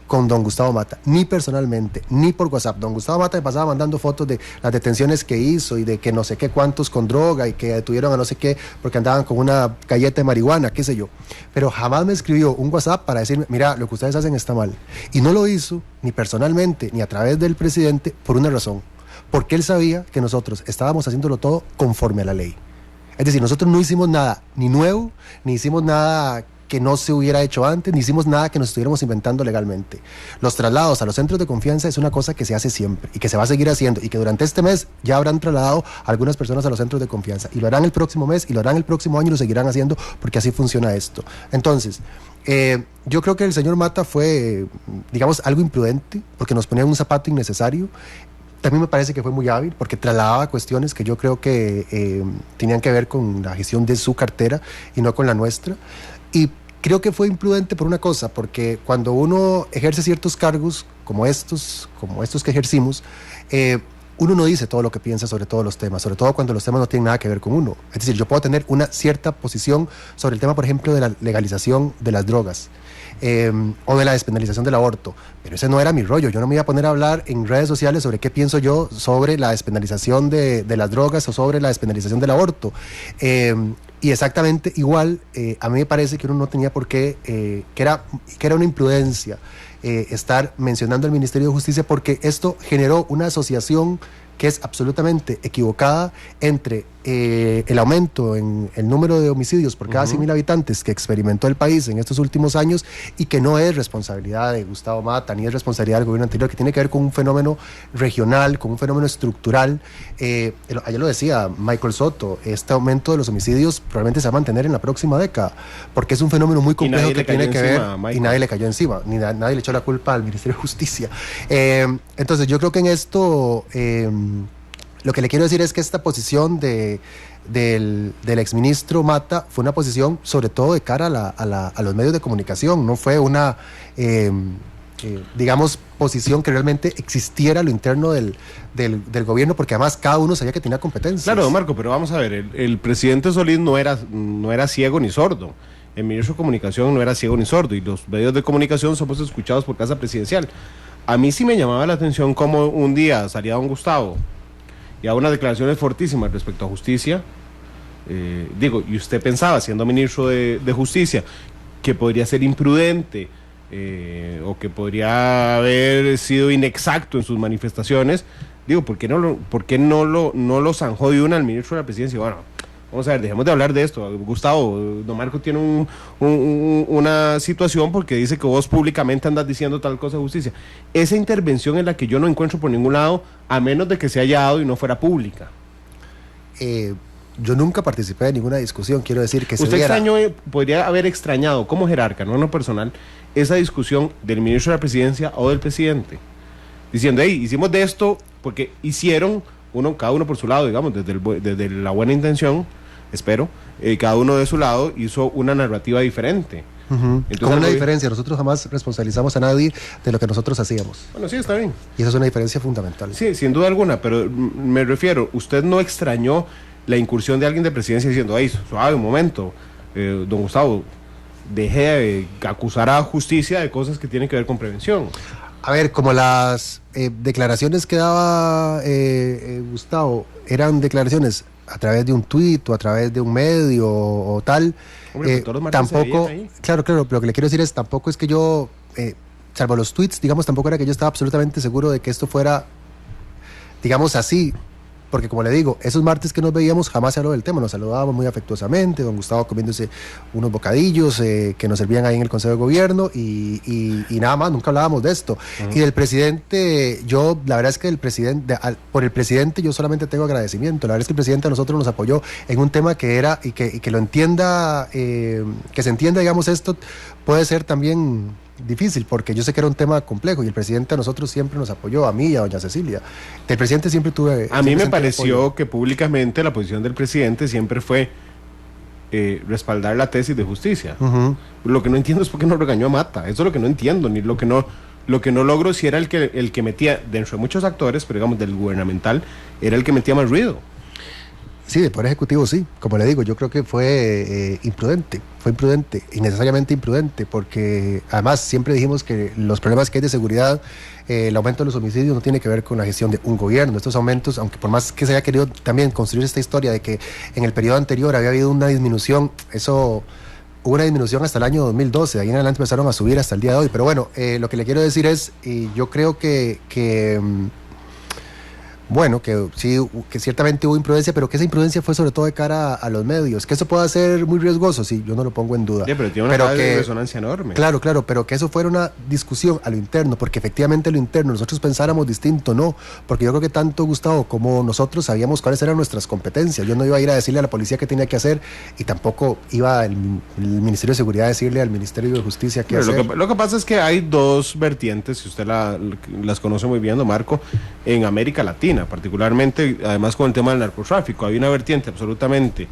con don Gustavo Mata, ni personalmente, ni por WhatsApp. Don Gustavo Mata me pasaba mandando fotos de las detenciones que hizo y de que no sé qué cuántos con droga y que detuvieron a no sé qué porque andaban con una galleta de marihuana, qué sé yo. Pero jamás me escribió un WhatsApp para decirme, mira, lo que ustedes hacen está mal. Y no lo hizo ni personalmente ni a través del presidente por una razón, porque él sabía que nosotros estábamos haciéndolo todo conforme a la ley. Es decir, nosotros no hicimos nada ni nuevo, ni hicimos nada que no se hubiera hecho antes, ni hicimos nada que nos estuviéramos inventando legalmente. Los traslados a los centros de confianza es una cosa que se hace siempre y que se va a seguir haciendo y que durante este mes ya habrán trasladado a algunas personas a los centros de confianza y lo harán el próximo mes y lo harán el próximo año y lo seguirán haciendo porque así funciona esto. Entonces, yo creo que el señor Mata fue, digamos, algo imprudente porque nos ponía en un zapato innecesario. También me parece que fue muy hábil porque trasladaba cuestiones que yo creo que tenían que ver con la gestión de su cartera y no con la nuestra. Y creo que fue imprudente por una cosa, porque cuando uno ejerce ciertos cargos como estos que ejercimos, uno no dice todo lo que piensa sobre todos los temas, sobre todo cuando los temas no tienen nada que ver con uno. Es decir, yo puedo tener una cierta posición sobre el tema, por ejemplo, de la legalización de las drogas. O de la despenalización del aborto, pero ese no era mi rollo. Yo no me iba a poner a hablar en redes sociales sobre qué pienso yo sobre la despenalización de las drogas o sobre la despenalización del aborto. Y exactamente igual, a mí me parece que uno no tenía por qué, que era una imprudencia estar mencionando al Ministerio de Justicia, porque esto generó una asociación que es absolutamente equivocada entre el aumento en el número de homicidios por cada 100.000 habitantes que experimentó el país en estos últimos años, y que no es responsabilidad de Gustavo Mata, ni es responsabilidad del gobierno anterior, que tiene que ver con un fenómeno regional, con un fenómeno estructural. Ayer lo decía Michael Soto, este aumento de los homicidios probablemente se va a mantener en la próxima década, porque es un fenómeno muy complejo que tiene que ver, y nadie le cayó encima, nadie le echó la culpa al Ministerio de Justicia. Entonces yo creo que en esto... lo que le quiero decir es que esta posición del exministro Mata fue una posición sobre todo de cara a los medios de comunicación, no fue una, digamos, posición que realmente existiera a lo interno del gobierno, porque además cada uno sabía que tenía competencias. Claro, don Marco, pero vamos a ver, el presidente Solís no era ciego ni sordo. El ministro de Comunicación no era ciego ni sordo, y los medios de comunicación somos escuchados por Casa Presidencial. A mí sí me llamaba la atención cómo un día salía don Gustavo y a unas declaraciones fortísimas respecto a justicia, y usted pensaba, siendo ministro de Justicia, que podría ser imprudente, o que podría haber sido inexacto en sus manifestaciones. ¿Por qué no lo zanjó de una al ministro de la Presidencia? Bueno, vamos a ver, dejemos de hablar de esto. Gustavo, don Marco tiene una situación porque dice que vos públicamente andas diciendo tal cosa de justicia. Esa intervención es la que yo no encuentro por ningún lado, a menos de que se haya dado y no fuera pública. Yo nunca participé en ninguna discusión, quiero decir que usted podría haber extrañado como jerarca, no en lo personal, esa discusión del ministro de la Presidencia o del presidente, diciendo, hey, hicimos de esto porque hicieron, cada uno por su lado, digamos, desde la buena intención, espero, cada uno de su lado hizo una narrativa diferente. Entonces, con una diferencia, nosotros jamás responsabilizamos a nadie de lo que nosotros hacíamos. Bueno, sí, está bien. Y esa es una diferencia fundamental. Sí, sin duda alguna, pero me refiero, usted no extrañó la incursión de alguien de Presidencia diciendo, ay, suave, un momento, don Gustavo, deje de acusar a justicia de cosas que tienen que ver con prevención. A ver, como las declaraciones que daba Gustavo eran declaraciones a través de un tuit o a través de un medio o tal, hombre, tampoco, claro, lo que le quiero decir es, tampoco es que yo, salvo los tuits, digamos, tampoco era que yo estaba absolutamente seguro de que esto fuera, digamos, así. Porque como le digo, esos martes que nos veíamos jamás se habló del tema, nos saludábamos muy afectuosamente, don Gustavo comiéndose unos bocadillos que nos servían ahí en el Consejo de Gobierno y nada más, nunca hablábamos de esto. Y del presidente, yo, la verdad es que por el presidente yo solamente tengo agradecimiento. La verdad es que el presidente a nosotros nos apoyó en un tema que era, y que lo entienda, que se entienda, digamos, esto puede ser también difícil, porque yo sé que era un tema complejo y el presidente a nosotros siempre nos apoyó, a mí y a doña Cecilia. Del presidente siempre tuve... A mí me pareció que públicamente la posición del presidente siempre fue respaldar la tesis de justicia. Lo que no entiendo es por qué no regañó a Mata, eso es lo que no entiendo, ni lo que no logro si era el que metía, dentro de muchos actores, pero digamos del gubernamental, era el que metía más ruido. Sí, del Poder Ejecutivo sí, como le digo, yo creo que fue imprudente, innecesariamente imprudente, porque además siempre dijimos que los problemas que hay de seguridad, el aumento de los homicidios no tiene que ver con la gestión de un gobierno. Estos aumentos, aunque por más que se haya querido también construir esta historia de que en el periodo anterior había habido una disminución, hubo una disminución hasta el año 2012, de ahí en adelante empezaron a subir hasta el día de hoy, pero bueno, lo que le quiero decir es, yo creo que bueno, que sí, que ciertamente hubo imprudencia, pero que esa imprudencia fue sobre todo de cara a los medios. Que eso pueda ser muy riesgoso, sí, yo no lo pongo en duda. Sí, pero tiene una resonancia enorme. Claro, pero que eso fuera una discusión a lo interno, porque efectivamente a lo interno nosotros pensáramos distinto, no, porque yo creo que tanto Gustavo como nosotros sabíamos cuáles eran nuestras competencias. Yo no iba a ir a decirle a la policía qué tenía que hacer, y tampoco iba el Ministerio de Seguridad a decirle al Ministerio de Justicia qué hacer. Lo que pasa es que hay dos vertientes, si usted las conoce muy bien, don Marco, en América Latina, particularmente, además con el tema del narcotráfico. Hay una vertiente absolutamente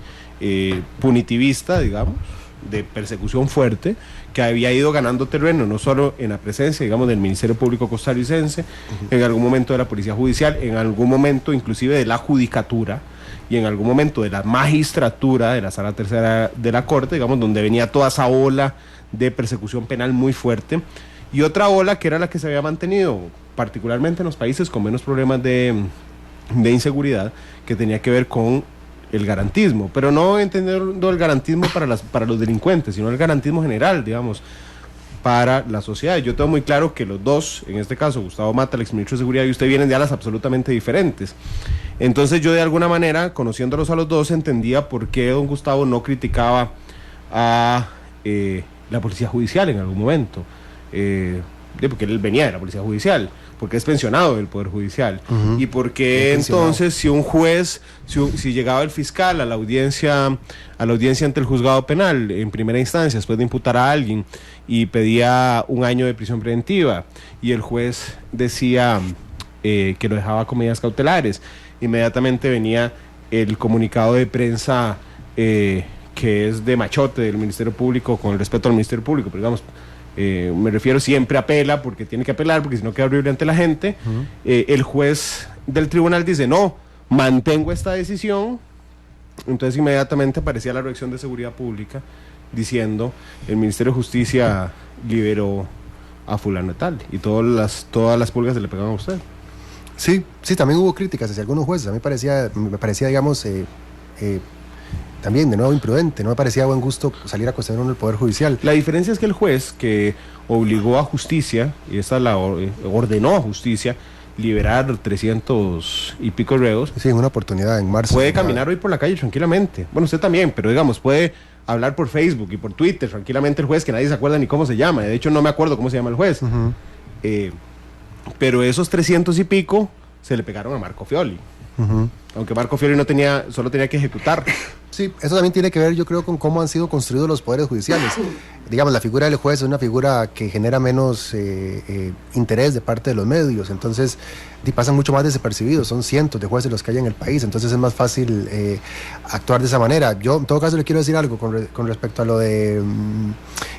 punitivista, digamos, de persecución fuerte, que había ido ganando terreno, no solo en la presencia, digamos, del Ministerio Público costarricense, en algún momento de la Policía Judicial, en algún momento inclusive de la Judicatura, y en algún momento de la magistratura de la Sala Tercera de la Corte, digamos, donde venía toda esa ola de persecución penal muy fuerte, y otra ola que era la que se había mantenido particularmente en los países con menos problemas de inseguridad, que tenía que ver con el garantismo, pero no entendiendo el garantismo para los delincuentes, sino el garantismo general, digamos, para la sociedad. Yo tengo muy claro que los dos, en este caso Gustavo Mata, el exministro de Seguridad, y usted vienen de alas absolutamente diferentes. Entonces yo de alguna manera, conociéndolos a los dos, entendía por qué don Gustavo no criticaba a la policía judicial en algún momento, porque él venía de la policía judicial, porque es pensionado del Poder Judicial, y porque entonces si un juez, si llegaba el fiscal a la audiencia ante el juzgado penal en primera instancia, después de imputar a alguien, y pedía 1 año de prisión preventiva, y el juez decía que lo dejaba con medidas cautelares, inmediatamente venía el comunicado de prensa que es de machote del Ministerio Público, con el respeto al Ministerio Público, pero digamos, me refiero, siempre apela porque tiene que apelar, porque si no queda horrible ante la gente. El juez del tribunal dice, no, mantengo esta decisión. Entonces inmediatamente aparecía la reacción de Seguridad Pública diciendo, el Ministerio de Justicia liberó a fulano de tal, y todas las pulgas se le pegaban a usted. Sí, también hubo críticas hacia algunos jueces. A mí me parecía, digamos, también de nuevo imprudente, no me parecía buen gusto salir a cuestionar el Poder Judicial. La diferencia es que el juez que obligó a Justicia, y esta ordenó a Justicia, liberar 300 y pico reos. Sí, en una oportunidad en marzo. Puede caminar hoy por la calle tranquilamente. Bueno, usted también, pero digamos, puede hablar por Facebook y por Twitter tranquilamente el juez, que nadie se acuerda ni cómo se llama. De hecho, no me acuerdo cómo se llama el juez. Pero esos 300 y pico se le pegaron a Marco Fioli. Aunque Marco Fioli solo tenía que ejecutar. Sí, eso también tiene que ver, yo creo, con cómo han sido construidos los poderes judiciales. Digamos, la figura del juez es una figura que genera menos interés de parte de los medios, entonces pasan mucho más desapercibidos, son cientos de jueces los que hay en el país, entonces es más fácil actuar de esa manera. Yo, en todo caso, le quiero decir algo con respecto a lo de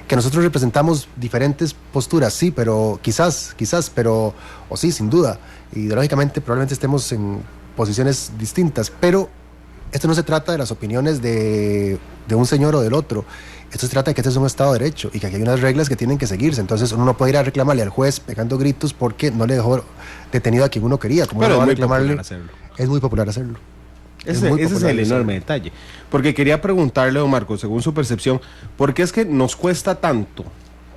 que nosotros representamos diferentes posturas, sí, pero quizás, pero, o sí, sin duda, ideológicamente probablemente estemos en posiciones distintas, pero esto no se trata de las opiniones de un señor o del otro. Esto se trata de que este es un Estado de Derecho y que aquí hay unas reglas que tienen que seguirse. Entonces uno no puede ir a reclamarle al juez pegando gritos porque no le dejó detenido a quien uno quería. Como pero no es muy reclamarle, popular hacerlo. Es muy popular hacerlo. Ese es el enorme detalle. Porque quería preguntarle, don Marco, según su percepción, ¿por qué es que nos cuesta tanto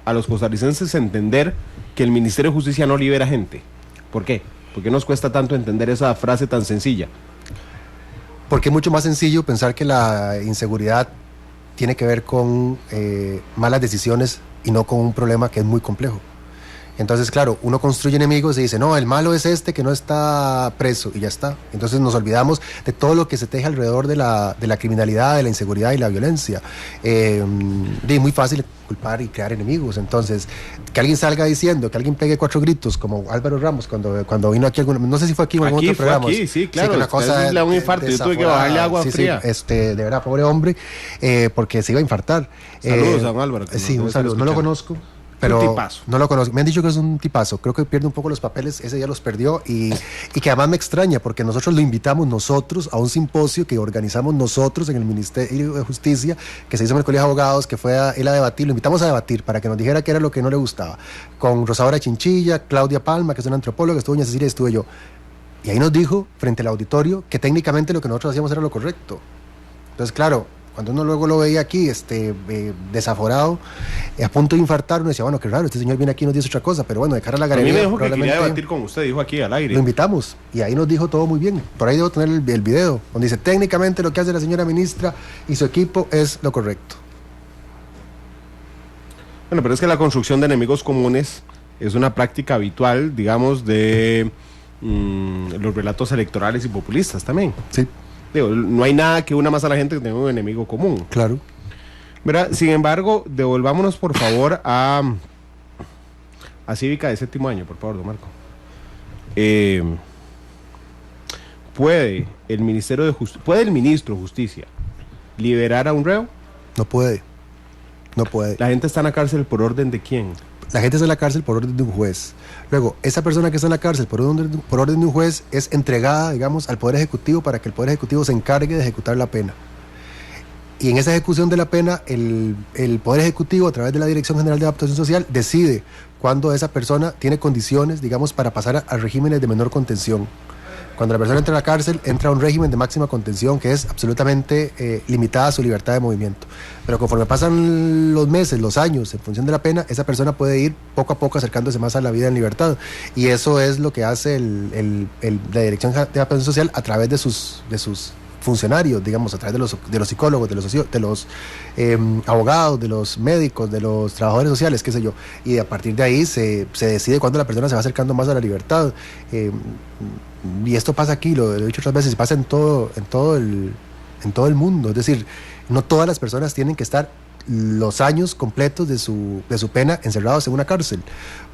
a los costarricenses entender que el Ministerio de Justicia no libera gente? ¿Por qué? ¿Por qué nos cuesta tanto entender esa frase tan sencilla? Porque es mucho más sencillo pensar que la inseguridad tiene que ver con malas decisiones y no con un problema que es muy complejo. Entonces, claro, uno construye enemigos y dice, no, el malo es este que no está preso, y ya está. Entonces nos olvidamos de todo lo que se teje alrededor de la criminalidad, de la inseguridad y la violencia. Es muy fácil culpar y crear enemigos. Entonces, que alguien salga diciendo, que alguien pegue 4 gritos, como Álvaro Ramos cuando vino aquí, no sé si fue aquí o en algún otro programa. Aquí, sí, claro, sí, una cosa le da un infarto, yo tuve que bajarle agua fría. Sí, de verdad, pobre hombre, porque se iba a infartar. Saludos a don Álvaro. Sí, un saludo, no lo conozco. Pero un tipazo. No lo conozco. Me han dicho que es un tipazo. Creo que pierde un poco los papeles. Ese día los perdió y que además me extraña porque nosotros lo invitamos a un simposio que organizamos nosotros en el Ministerio de Justicia, que se hizo en el Colegio de Abogados, que fue él a debatir. Lo invitamos a debatir para que nos dijera qué era lo que no le gustaba. Con Rosaura Chinchilla, Claudia Palma, que es una antropóloga, estuvo doña Cecilia y estuve yo. Y ahí nos dijo, frente al auditorio, que técnicamente lo que nosotros hacíamos era lo correcto. Entonces, claro, cuando uno luego lo veía aquí, desaforado, a punto de infartar, uno decía, bueno, qué raro, este señor viene aquí y nos dice otra cosa, pero bueno, de cara a la galería. A mí me dijo que quería debatir con usted, dijo aquí al aire. Lo invitamos y ahí nos dijo todo muy bien. Por ahí debo tener el video, donde dice, técnicamente lo que hace la señora ministra y su equipo es lo correcto. Bueno, pero es que la construcción de enemigos comunes es una práctica habitual, digamos, de los relatos electorales y populistas también. Sí. Digo, no hay nada que una más a la gente que tenga un enemigo común. Claro. ¿Verdad? Sin embargo, devolvámonos por favor a Cívica de 7º año, por favor, don Marco. ¿Puede el ministro de Justicia liberar a un reo? No puede. La gente está en la cárcel por orden de quién. La gente está en la cárcel por orden de un juez. Luego, esa persona que está en la cárcel por orden de un juez es entregada, digamos, al Poder Ejecutivo para que el Poder Ejecutivo se encargue de ejecutar la pena. Y en esa ejecución de la pena, el Poder Ejecutivo, a través de la Dirección General de Adaptación Social, decide cuándo esa persona tiene condiciones, digamos, para pasar a regímenes de menor contención. Cuando la persona entra a la cárcel, entra a un régimen de máxima contención que es absolutamente limitada a su libertad de movimiento. Pero conforme pasan los meses, los años, en función de la pena, esa persona puede ir poco a poco acercándose más a la vida en libertad. Y eso es lo que hace la Dirección de la Previsión Social a través de sus funcionarios, digamos, a través de los psicólogos, de los abogados, de los médicos, de los trabajadores sociales, qué sé yo. Y a partir de ahí se decide cuándo la persona se va acercando más a la libertad. Y esto pasa aquí, lo he dicho otras veces, pasa en todo el mundo. Es decir, no todas las personas tienen que estar los años completos de su pena encerrados en una cárcel,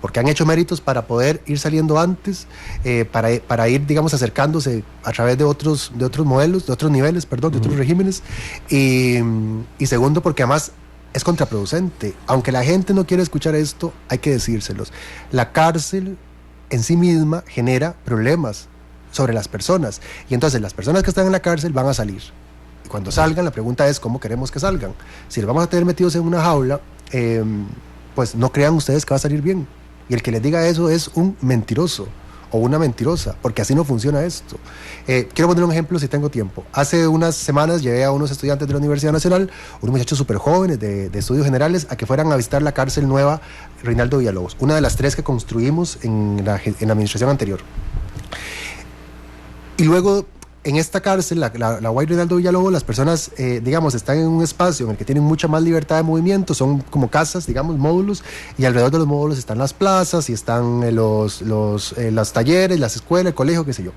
porque han hecho méritos para poder ir saliendo antes, para ir, digamos, acercándose a través de otros modelos, de otros niveles, de otros regímenes, y segundo, porque además es contraproducente. Aunque la gente no quiera escuchar esto, hay que decírselos. La cárcel en sí misma genera problemas sobre las personas, y entonces las personas que están en la cárcel van a salir. Y cuando salgan, la pregunta es cómo queremos que salgan. Si los vamos a tener metidos en una jaula, pues no crean ustedes que va a salir bien. Y el que les diga eso es un mentiroso o una mentirosa, porque así no funciona esto. Quiero poner un ejemplo si tengo tiempo. Hace unas semanas llevé a unos estudiantes de la Universidad Nacional, unos muchachos súper jóvenes de estudios generales, a que fueran a visitar la cárcel nueva Reinaldo Villalobos, una de las 3 que construimos en la administración anterior. Y luego, en esta cárcel, la UAI Reinaldo Villalobos, las personas, digamos, están en un espacio en el que tienen mucha más libertad de movimiento, son como casas, digamos, módulos, y alrededor de los módulos están las plazas, y están los talleres, las escuelas, el colegio, qué sé yo.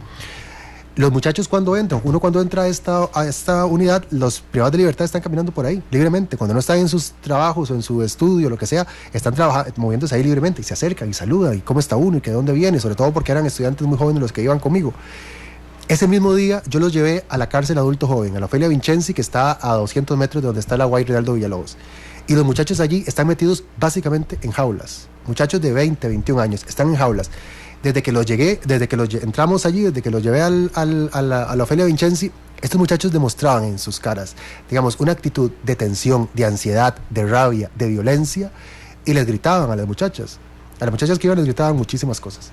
Los muchachos cuando entra a esta unidad, los privados de libertad están caminando por ahí, libremente. Cuando no están en sus trabajos o en su estudio, lo que sea, están moviéndose ahí libremente, y se acercan y saludan, y cómo está uno, y que de dónde viene, sobre todo porque eran estudiantes muy jóvenes los que iban conmigo. Ese mismo día yo los llevé a la cárcel adulto joven, a la Ofelia Vincenzi, que está a 200 metros de donde está la UAI Reinaldo Villalobos. Y los muchachos allí están metidos básicamente en jaulas. Muchachos de 20, 21 años, están en jaulas. Desde que los entramos allí, desde que los llevé a la Ofelia Vincenzi, estos muchachos demostraban en sus caras, digamos, una actitud de tensión, de ansiedad, de rabia, de violencia, y les gritaban a las muchachas. A las muchachas que iban les gritaban muchísimas cosas.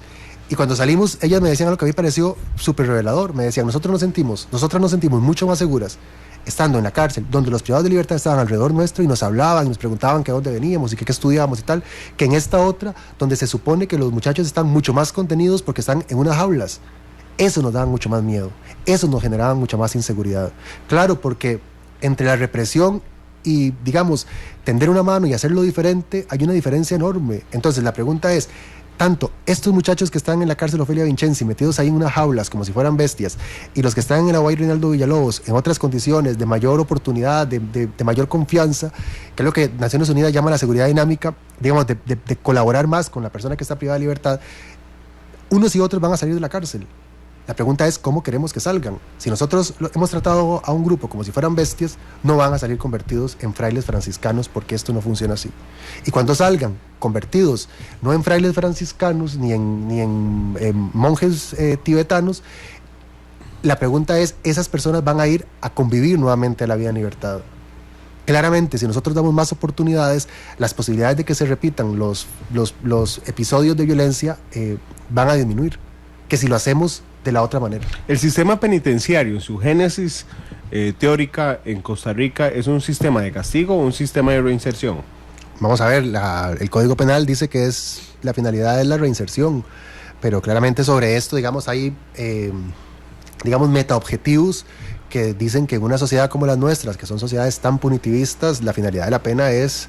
Y cuando salimos, ellas me decían algo que a mí me pareció súper revelador. Me decían, nosotras nos sentimos mucho más seguras estando en la cárcel, donde los privados de libertad estaban alrededor nuestro y nos hablaban, y nos preguntaban que a dónde veníamos y que qué estudiábamos y tal, que en esta otra, donde se supone que los muchachos están mucho más contenidos porque están en unas jaulas. Eso nos daba mucho más miedo, eso nos generaba mucha más inseguridad. Claro, porque entre la represión y, digamos, tender una mano y hacerlo diferente, hay una diferencia enorme. Entonces la pregunta es, tanto estos muchachos que están en la cárcel Ofelia Vincenzi, metidos ahí en unas jaulas como si fueran bestias, y los que están en la UAI Reinaldo Villalobos, en otras condiciones de mayor oportunidad, de mayor confianza, que es lo que Naciones Unidas llama la seguridad dinámica, digamos, de colaborar más con la persona que está privada de libertad, unos y otros van a salir de la cárcel. La pregunta es cómo queremos que salgan. Si nosotros hemos tratado a un grupo como si fueran bestias, no van a salir convertidos en frailes franciscanos, porque esto no funciona así. Y cuando salgan convertidos, no en frailes franciscanos ni en monjes tibetanos, la pregunta es, esas personas van a ir a convivir nuevamente a la vida en libertad. Claramente, si nosotros damos más oportunidades, las posibilidades de que se repitan los episodios de violencia van a disminuir, que si lo hacemos de la otra manera. El sistema penitenciario, en su génesis teórica en Costa Rica, ¿es un sistema de castigo o un sistema de reinserción? Vamos a ver, el Código Penal dice que la finalidad es la reinserción, pero claramente sobre esto, digamos, hay metaobjetivos que dicen que en una sociedad como las nuestras, que son sociedades tan punitivistas, la finalidad de la pena es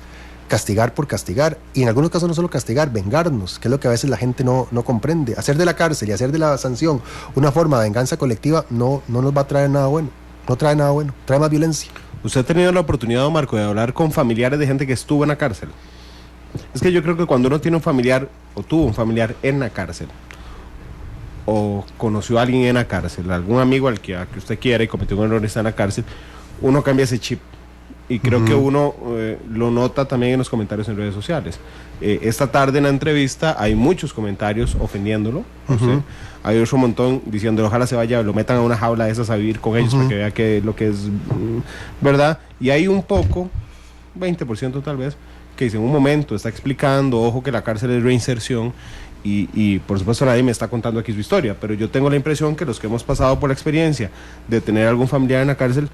castigar por castigar, y en algunos casos no solo castigar, vengarnos, que es lo que a veces la gente no comprende. Hacer de la cárcel y hacer de la sanción una forma de venganza colectiva no nos va a traer nada bueno, no trae nada bueno, trae más violencia. ¿Usted ha tenido la oportunidad, Marco, de hablar con familiares de gente que estuvo en la cárcel? Es que yo creo que cuando uno tiene un familiar, o tuvo un familiar en la cárcel, o conoció a alguien en la cárcel, algún amigo al que usted quiere y cometió un error y está en la cárcel, uno cambia ese chip. Y creo que uno lo nota también en los comentarios en redes sociales. Esta tarde en la entrevista hay muchos comentarios ofendiéndolo. Hay otro montón diciendo ojalá se vaya, lo metan a una jaula de esas a vivir con ellos para que vea que lo que es verdad. Y hay un poco, 20% tal vez, que dice, en un momento está explicando, ojo que la cárcel es reinserción, y por supuesto nadie me está contando aquí su historia, pero yo tengo la impresión que los que hemos pasado por la experiencia de tener algún familiar en la cárcel,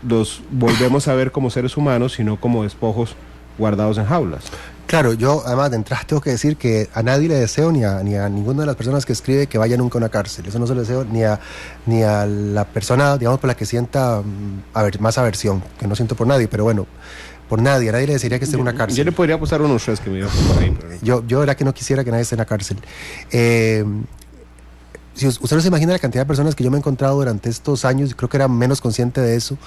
los volvemos a ver como seres humanos y no como despojos guardados en jaulas. Claro, yo además de entrada tengo que decir que a nadie le deseo, ni a ninguna de las personas que escribe, que vaya nunca a una cárcel. Eso no se lo deseo ni a la persona, digamos, por la que sienta más aversión, que no siento por nadie, pero bueno, por nadie, a nadie le desearía que esté en una cárcel. Yo le podría apostar unos 3 que me iba por ahí. Pero... Yo era que no quisiera que nadie esté en la cárcel. Si usted no se imagina la cantidad de personas que yo me he encontrado durante estos años, creo que era menos consciente de eso,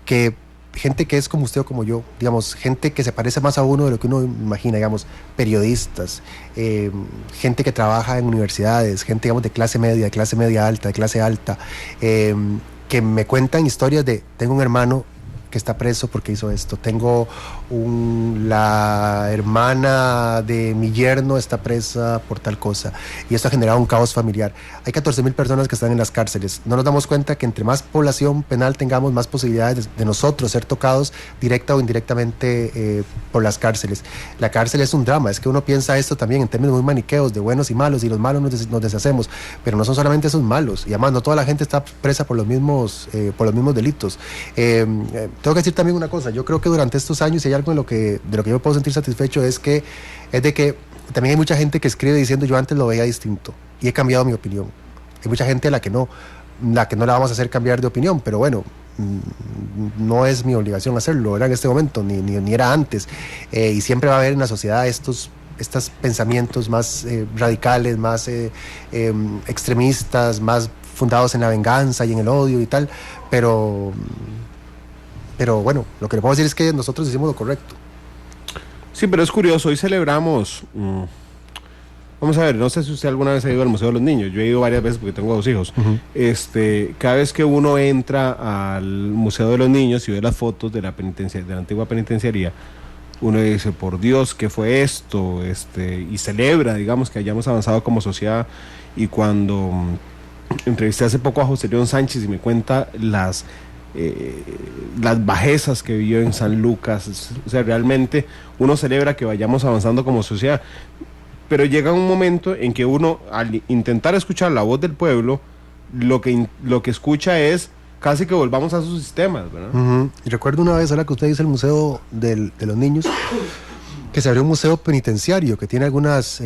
que gente que es como usted o como yo, digamos, gente que se parece más a uno de lo que uno imagina, digamos, periodistas, gente que trabaja en universidades, gente, digamos, de clase media alta, de clase alta, que me cuentan historias de, tengo un hermano que está preso porque hizo esto, tengo la hermana de mi yerno está presa por tal cosa, y esto ha generado un caos familiar. Hay 14,000 personas que están en las cárceles. No nos damos cuenta que entre más población penal tengamos, más posibilidades de nosotros ser tocados directa o indirectamente por las cárceles. La cárcel es un drama, es que uno piensa esto también en términos muy maniqueos de buenos y malos, y los malos nos deshacemos, pero no son solamente esos malos, y además no toda la gente está presa por los mismos delitos. Tengo que decir también una cosa, yo creo que durante estos años, si hay algo de lo que yo me puedo sentir satisfecho, es de que también hay mucha gente que escribe diciendo, yo antes lo veía distinto y he cambiado mi opinión. Hay mucha gente a la que no la vamos a hacer cambiar de opinión, pero bueno, no es mi obligación hacerlo, era en este momento, ni era antes, y siempre va a haber en la sociedad estos pensamientos más radicales, más extremistas, más fundados en la venganza y en el odio y tal, pero bueno, lo que le puedo decir es que nosotros hicimos lo correcto. Sí, pero es curioso, hoy celebramos, vamos a ver, no sé si usted alguna vez ha ido al Museo de los Niños, yo he ido varias veces porque tengo 2 hijos. Cada vez que uno entra al Museo de los Niños y ve las fotos de la antigua penitenciaría, uno dice, por Dios, ¿qué fue esto? Y celebra, digamos, que hayamos avanzado como sociedad. Y cuando entrevisté hace poco a José León Sánchez y me cuenta las bajezas que vivió en San Lucas, o sea, realmente uno celebra que vayamos avanzando como sociedad, pero llega un momento en que uno, al intentar escuchar la voz del pueblo, lo que escucha es casi que volvamos a sus sistemas, ¿verdad? Y recuerdo una vez, ahora que usted dice el Museo de los Niños, que se abrió un museo penitenciario que tiene algunas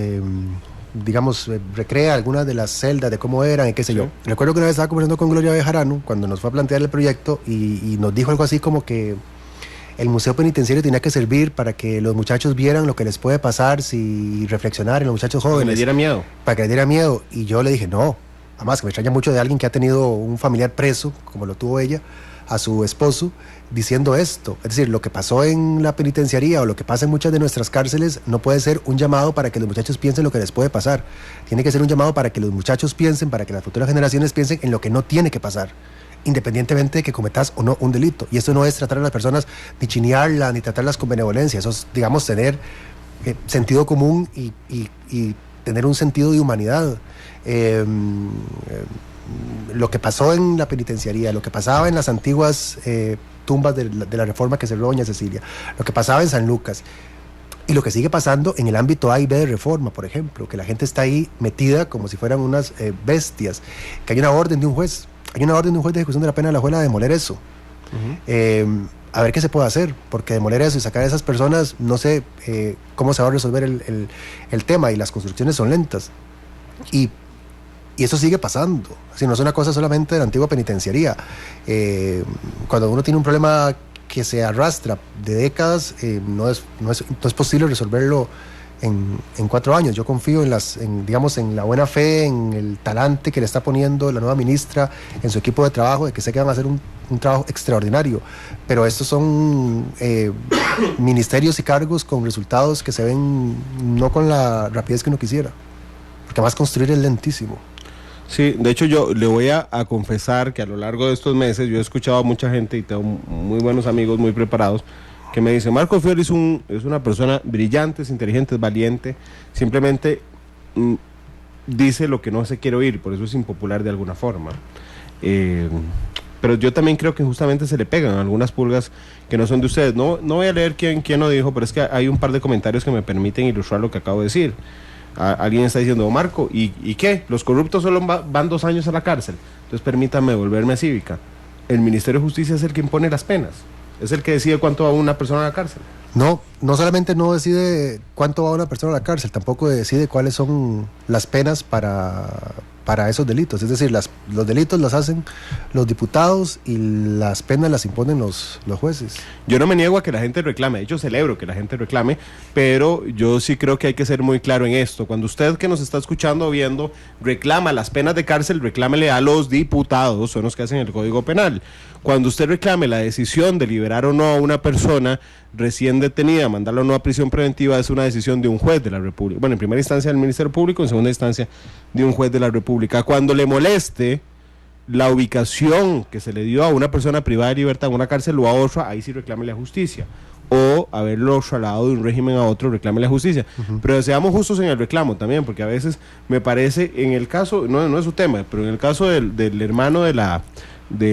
recrea algunas de las celdas, de cómo eran y qué sé yo. Recuerdo que una vez estaba conversando con Gloria Bejarano cuando nos fue a plantear el proyecto y nos dijo algo así como que el museo penitenciario tenía que servir para que los muchachos vieran lo que les puede pasar si reflexionar en los muchachos jóvenes. Para que les diera miedo. Para que les diera miedo. Y yo le dije, no, además que me extraña mucho de alguien que ha tenido un familiar preso, como lo tuvo ella, a su esposo, diciendo esto. Es decir, lo que pasó en la penitenciaría o lo que pasa en muchas de nuestras cárceles no puede ser un llamado para que los muchachos piensen lo que les puede pasar. Tiene que ser un llamado para que los muchachos piensen, para que las futuras generaciones piensen en lo que no tiene que pasar, independientemente de que cometas o no un delito. Y eso no es tratar a las personas ni chinearlas, ni tratarlas con benevolencia. Eso es, digamos, tener sentido común y tener un sentido de humanidad. Lo que pasó en la penitenciaría, lo que pasaba en las antiguas tumbas de la reforma que cerró doña Cecilia, lo que pasaba en San Lucas y lo que sigue pasando en el ámbito A y B de reforma, por ejemplo, que la gente está ahí metida como si fueran unas bestias, que hay una orden de un juez, de ejecución de la pena de la juez a demoler eso. A ver qué se puede hacer, porque demoler eso y sacar a esas personas, no sé cómo se va a resolver el tema, y las construcciones son lentas. Y eso sigue pasando, así no es una cosa solamente de la antigua penitenciaría. Cuando uno tiene un problema que se arrastra de décadas, no es posible resolverlo en 4 años. Yo confío en la buena fe, en el talante que le está poniendo la nueva ministra, en su equipo de trabajo, de que sé que van a hacer un trabajo extraordinario, pero estos son ministerios y cargos con resultados que se ven no con la rapidez que uno quisiera, porque además construir es lentísimo. Sí, de hecho yo le voy a confesar que a lo largo de estos meses yo he escuchado a mucha gente y tengo muy buenos amigos muy preparados que me dicen, Marco Fiori es una persona brillante, es inteligente, es valiente, simplemente dice lo que no se quiere oír, por eso es impopular de alguna forma. pero yo también creo que justamente se le pegan algunas pulgas que no son de ustedes. No voy a leer quién lo dijo, pero es que hay un par de comentarios que me permiten ilustrar lo que acabo de decir. Alguien está diciendo, Marco, ¿y qué? Los corruptos solo van 2 años a la cárcel. Entonces permítame volverme a Cívica. El Ministerio de Justicia es el que impone las penas. Es el que decide cuánto va una persona a la cárcel. No solamente no decide cuánto va una persona a la cárcel, tampoco decide cuáles son las penas para esos delitos. Es decir, los delitos los hacen los diputados y las penas las imponen los jueces. Yo no me niego a que la gente reclame, de hecho celebro que la gente reclame, pero yo sí creo que hay que ser muy claro en esto. Cuando usted que nos está escuchando o viendo reclama las penas de cárcel, reclámele a los diputados, son los que hacen el Código Penal. Cuando usted reclame la decisión de liberar o no a una persona recién detenida, mandarla o no a prisión preventiva, es una decisión de un juez de la República. Bueno, en primera instancia del Ministerio Público, en segunda instancia de un juez de la República. Cuando le moleste la ubicación que se le dio a una persona privada de libertad en una cárcel o a otra, ahí sí reclámele a justicia. O haberlo trasladado de un régimen a otro, reclámele a justicia. Pero seamos justos en el reclamo también, porque a veces me parece, en el caso, no es su tema, pero en el caso del hermano de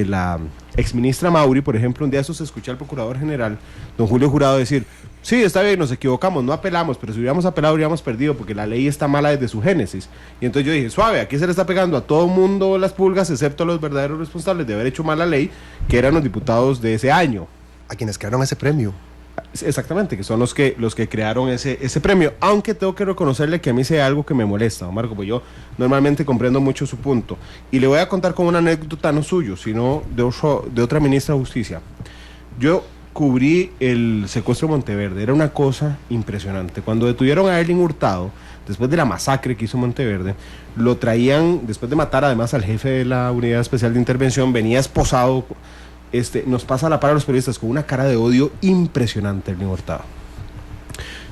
la exministra Mauri, por ejemplo, un día eso se escuchó al procurador general, don Julio Jurado, decir, sí, está bien, nos equivocamos, no apelamos, pero si hubiéramos apelado hubiéramos perdido, porque la ley está mala desde su génesis. Y entonces yo dije, suave, aquí se le está pegando a todo mundo las pulgas, excepto a los verdaderos responsables de haber hecho mal la ley, que eran los diputados de ese año. A quienes crearon ese premio. Exactamente, que son los que crearon ese premio, aunque tengo que reconocerle que a mí sí hay algo que me molesta, don Marco, pues yo normalmente comprendo mucho su punto, y le voy a contar con una anécdota no suyo, sino de otra ministra de Justicia. Yo cubrí el secuestro de Monteverde, era una cosa impresionante. Cuando detuvieron a Erling Hurtado, después de la masacre que hizo Monteverde, lo traían, después de matar además al jefe de la Unidad Especial de Intervención, venía esposado. Nos pasa la para a los periodistas con una cara de odio impresionante, Erling Hurtado.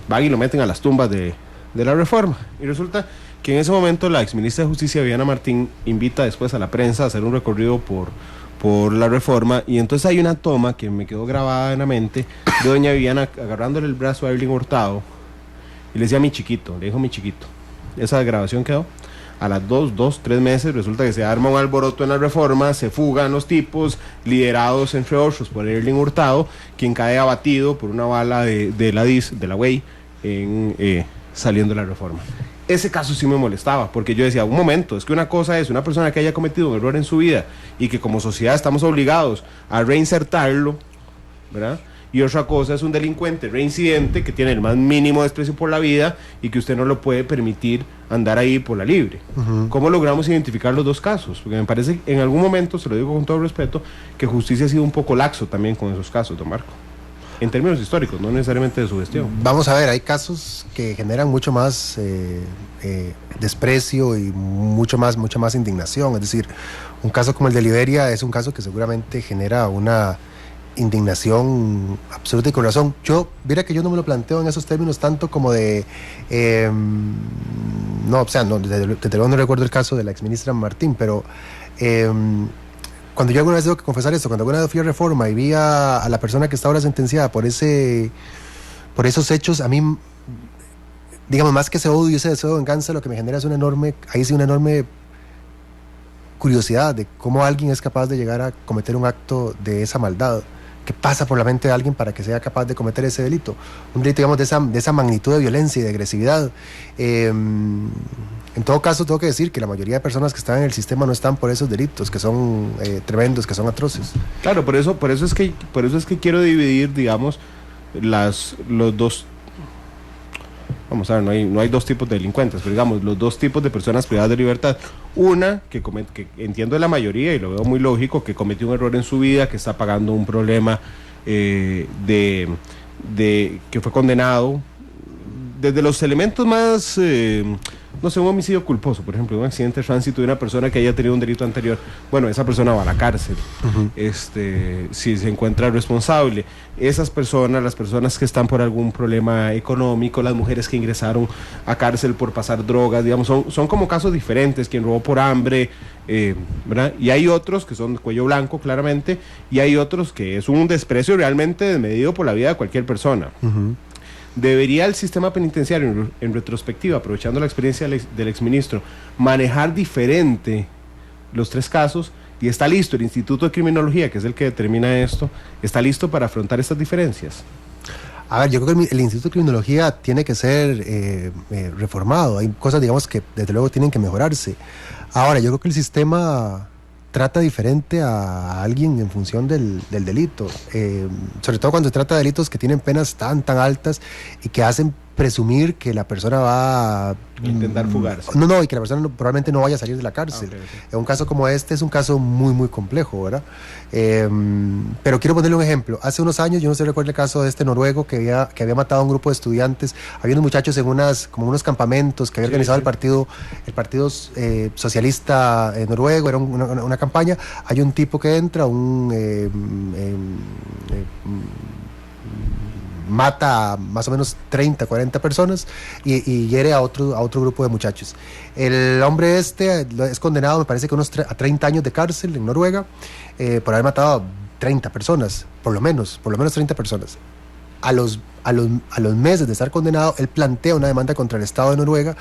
Van y lo meten a las tumbas de la Reforma. Y resulta que en ese momento la exministra de Justicia, Viviana Martín, invita después a la prensa a hacer un recorrido por la Reforma. Y entonces hay una toma que me quedó grabada en la mente de doña Viviana agarrándole el brazo a Erling Hurtado y le decía mi chiquito, le dijo mi chiquito. Esa grabación quedó. A las 3 meses resulta que se arma un alboroto en la Reforma, se fugan los tipos, liderados entre otros por Erling Hurtado, quien cae abatido por una bala de la UEI saliendo de la Reforma. Ese caso sí me molestaba, porque yo decía, un momento, es que una cosa es una persona que haya cometido un error en su vida y que como sociedad estamos obligados a reinsertarlo, ¿verdad? Y otra cosa es un delincuente reincidente que tiene el más mínimo desprecio por la vida y que usted no lo puede permitir andar ahí por la libre. ¿Cómo logramos identificar los dos casos? Porque me parece, en algún momento, se lo digo con todo respeto, que justicia ha sido un poco laxo también con esos casos, don Marco. En términos históricos, no necesariamente de su gestión. Vamos a ver, hay casos que generan mucho más desprecio y mucha más indignación. Es decir, un caso como el de Liberia es un caso que seguramente genera una indignación absoluta y con razón. Mira que yo no me lo planteo en esos términos tanto como de desde luego no recuerdo el caso de la exministra Martín, pero cuando yo alguna vez tengo que confesar esto, cuando alguna vez fui a Reforma y vi a la persona que está ahora sentenciada por esos hechos, a mí, digamos, más que ese odio y ese deseo de venganza, lo que me genera es una enorme curiosidad de cómo alguien es capaz de llegar a cometer un acto de esa maldad. ¿Qué pasa por la mente de alguien para que sea capaz de cometer ese delito? Un delito, digamos, de esa magnitud de violencia y de agresividad. En todo caso, tengo que decir que la mayoría de personas que están en el sistema no están por esos delitos, que son tremendos, que son atroces. Claro, por eso es que quiero dividir, digamos, los dos. Vamos a ver, no hay dos tipos de delincuentes, pero digamos, los dos tipos de personas privadas de libertad. Una, que entiendo de la mayoría, y lo veo muy lógico, que cometió un error en su vida, que está pagando un problema que fue condenado desde los elementos más, no sé, un homicidio culposo, por ejemplo, un accidente de tránsito de una persona que haya tenido un delito anterior. Bueno, esa persona va a la cárcel, si se encuentra responsable. Esas personas, las personas que están por algún problema económico, las mujeres que ingresaron a cárcel por pasar drogas, digamos, son como casos diferentes, quien robó por hambre, ¿verdad? Y hay otros que son de cuello blanco, claramente, y hay otros que es un desprecio realmente desmedido por la vida de cualquier persona. ¿Debería el sistema penitenciario, en retrospectiva, aprovechando la experiencia del exministro, manejar diferente los tres casos? y está listo, el Instituto de Criminología, que es el que determina esto, está listo para afrontar estas diferencias. A ver, yo creo que el Instituto de Criminología tiene que ser reformado. Hay cosas, digamos, que desde luego tienen que mejorarse. Ahora, yo creo que el sistema trata diferente a alguien en función del delito, sobre todo cuando se trata de delitos que tienen penas tan altas y que hacen presumir que la persona va a intentar fugarse. No, y que la persona probablemente no vaya a salir de la cárcel. Okay. Un caso como este es un caso muy complejo, ¿verdad? Pero quiero ponerle un ejemplo. Hace unos años, yo no sé si recuerda el caso de este noruego que había matado a un grupo de estudiantes. Había unos muchachos en unos campamentos que había organizado el partido socialista noruego, era una campaña. Hay un tipo que entra, mata a más o menos 30, 40 personas y hiere a otro grupo de muchachos. El hombre es condenado, me parece que a 30 años de cárcel en Noruega por haber matado a 30 personas, por lo menos 30 personas. A los meses de estar condenado, él plantea una demanda contra el Estado de Noruega,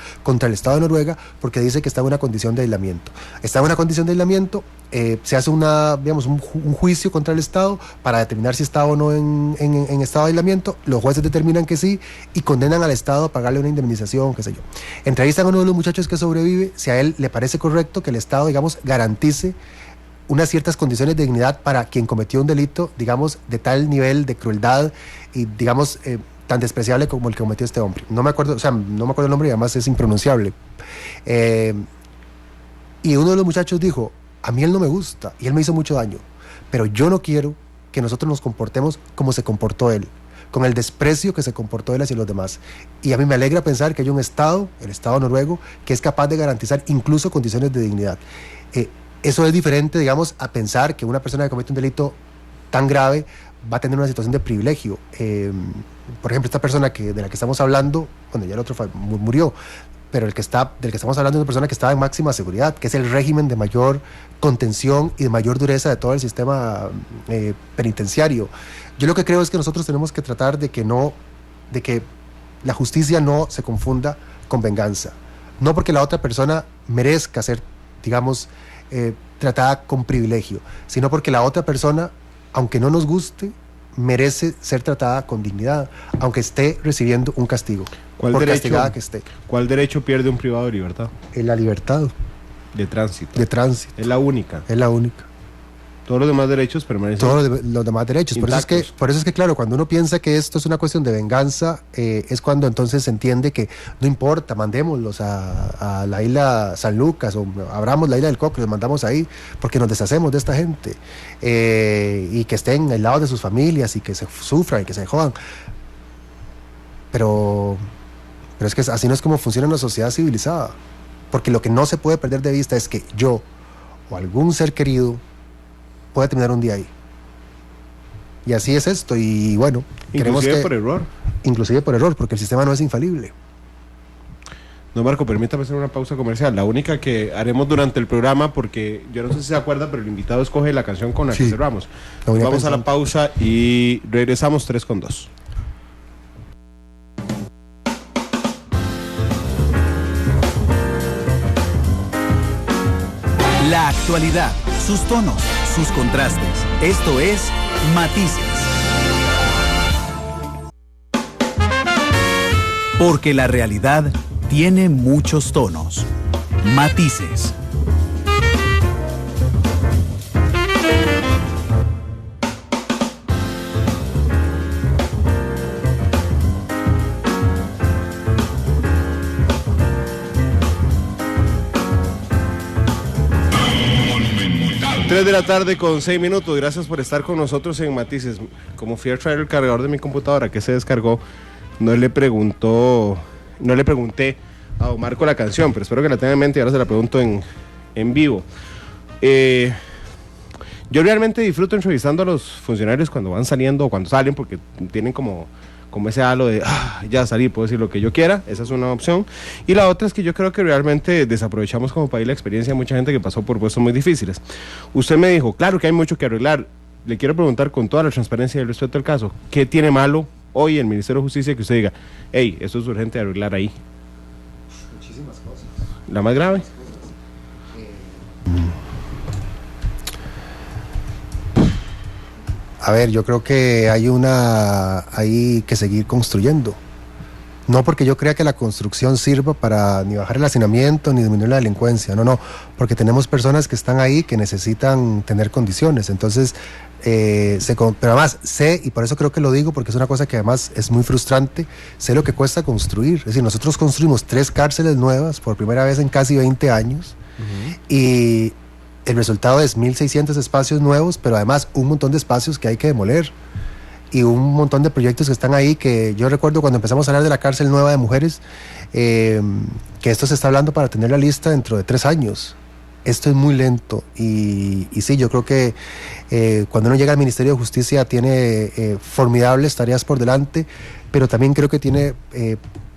porque dice que está en una condición de aislamiento. Está en una condición de aislamiento, se hace un juicio contra el Estado para determinar si está o no en estado de aislamiento. Los jueces determinan que sí y condenan al Estado a pagarle una indemnización, qué sé yo. Entrevistan a uno de los muchachos que sobrevive, si a él le parece correcto que el Estado, digamos, garantice unas ciertas condiciones de dignidad para quien cometió un delito, digamos, de tal nivel de crueldad y, digamos, tan despreciable como el que cometió este hombre. No me acuerdo el nombre y además es impronunciable. Y uno de los muchachos dijo, a mí él no me gusta y él me hizo mucho daño, pero yo no quiero que nosotros nos comportemos como se comportó él, con el desprecio que se comportó él hacia los demás. Y a mí me alegra pensar que hay un Estado, el Estado noruego, que es capaz de garantizar incluso condiciones de dignidad. Eso es diferente, digamos, a pensar que una persona que comete un delito tan grave va a tener una situación de privilegio. Por ejemplo, esta persona de la que estamos hablando, bueno, ya el otro murió, pero del que estamos hablando es una persona que estaba en máxima seguridad, que es el régimen de mayor contención y de mayor dureza de todo el sistema penitenciario. Yo lo que creo es que nosotros tenemos que tratar de que la justicia no se confunda con venganza. No porque la otra persona merezca ser, digamos, tratada con privilegio, sino porque la otra persona, aunque no nos guste, merece ser tratada con dignidad, aunque esté recibiendo un castigo, por castigada que esté. ¿Cuál derecho pierde un privado de libertad? La libertad. De tránsito. Es la única. Todos los demás derechos permanecen. Todos los demás derechos. Por eso es que, claro, cuando uno piensa que esto es una cuestión de venganza, es cuando entonces se entiende que no importa, mandémoslos a la isla San Lucas o abramos la isla del Coco, los mandamos ahí, porque nos deshacemos de esta gente y que estén aislados de sus familias y que se sufran y que se jodan. Pero es que así no es como funciona una sociedad civilizada, porque lo que no se puede perder de vista es que yo o algún ser querido puede terminar un día ahí. Y así es esto, y bueno, inclusive por error. Inclusive por error, porque el sistema no es infalible. No, Marco, permítame hacer una pausa comercial, la única que haremos durante el programa, porque yo no sé si se acuerda, pero el invitado escoge la canción con la que cerramos. Vamos a la pausa y regresamos 3 con 2. La actualidad, sus tonos, sus contrastes. Esto es Matices. Porque la realidad tiene muchos tonos. Matices. De la tarde con 6 minutos. Gracias por estar con nosotros en Matices. Como fui a traer el cargador de mi computadora que se descargó, no le pregunté a don Marco la canción, pero espero que la tenga en mente y ahora se la pregunto en vivo. Yo realmente disfruto entrevistando a los funcionarios cuando van saliendo o cuando salen, porque tienen como ese halo de ya salí, puedo decir lo que yo quiera. Esa es una opción. Y la otra es que yo creo que realmente desaprovechamos como país la experiencia de mucha gente que pasó por puestos muy difíciles. Usted me dijo, claro que hay mucho que arreglar. Le quiero preguntar con toda la transparencia y el respeto del caso, ¿qué tiene malo hoy el Ministerio de Justicia que usted diga, hey, esto es urgente de arreglar ahí? Muchísimas cosas. ¿La más grave? A ver, yo creo que hay que seguir construyendo. No porque yo crea que la construcción sirva para ni bajar el hacinamiento ni disminuir la delincuencia, no, porque tenemos personas que están ahí que necesitan tener condiciones. Entonces, pero además sé, y por eso creo que lo digo, porque es una cosa que además es muy frustrante, sé lo que cuesta construir. Es decir, nosotros construimos 3 cárceles nuevas por primera vez en casi 20 años, y el resultado es 1.600 espacios nuevos, pero además un montón de espacios que hay que demoler. Y un montón de proyectos que están ahí, que yo recuerdo cuando empezamos a hablar de la cárcel nueva de mujeres, que esto se está hablando para tener la lista dentro de 3 años. Esto es muy lento y sí, yo creo que cuando uno llega al Ministerio de Justicia tiene formidables tareas por delante, pero también creo que tiene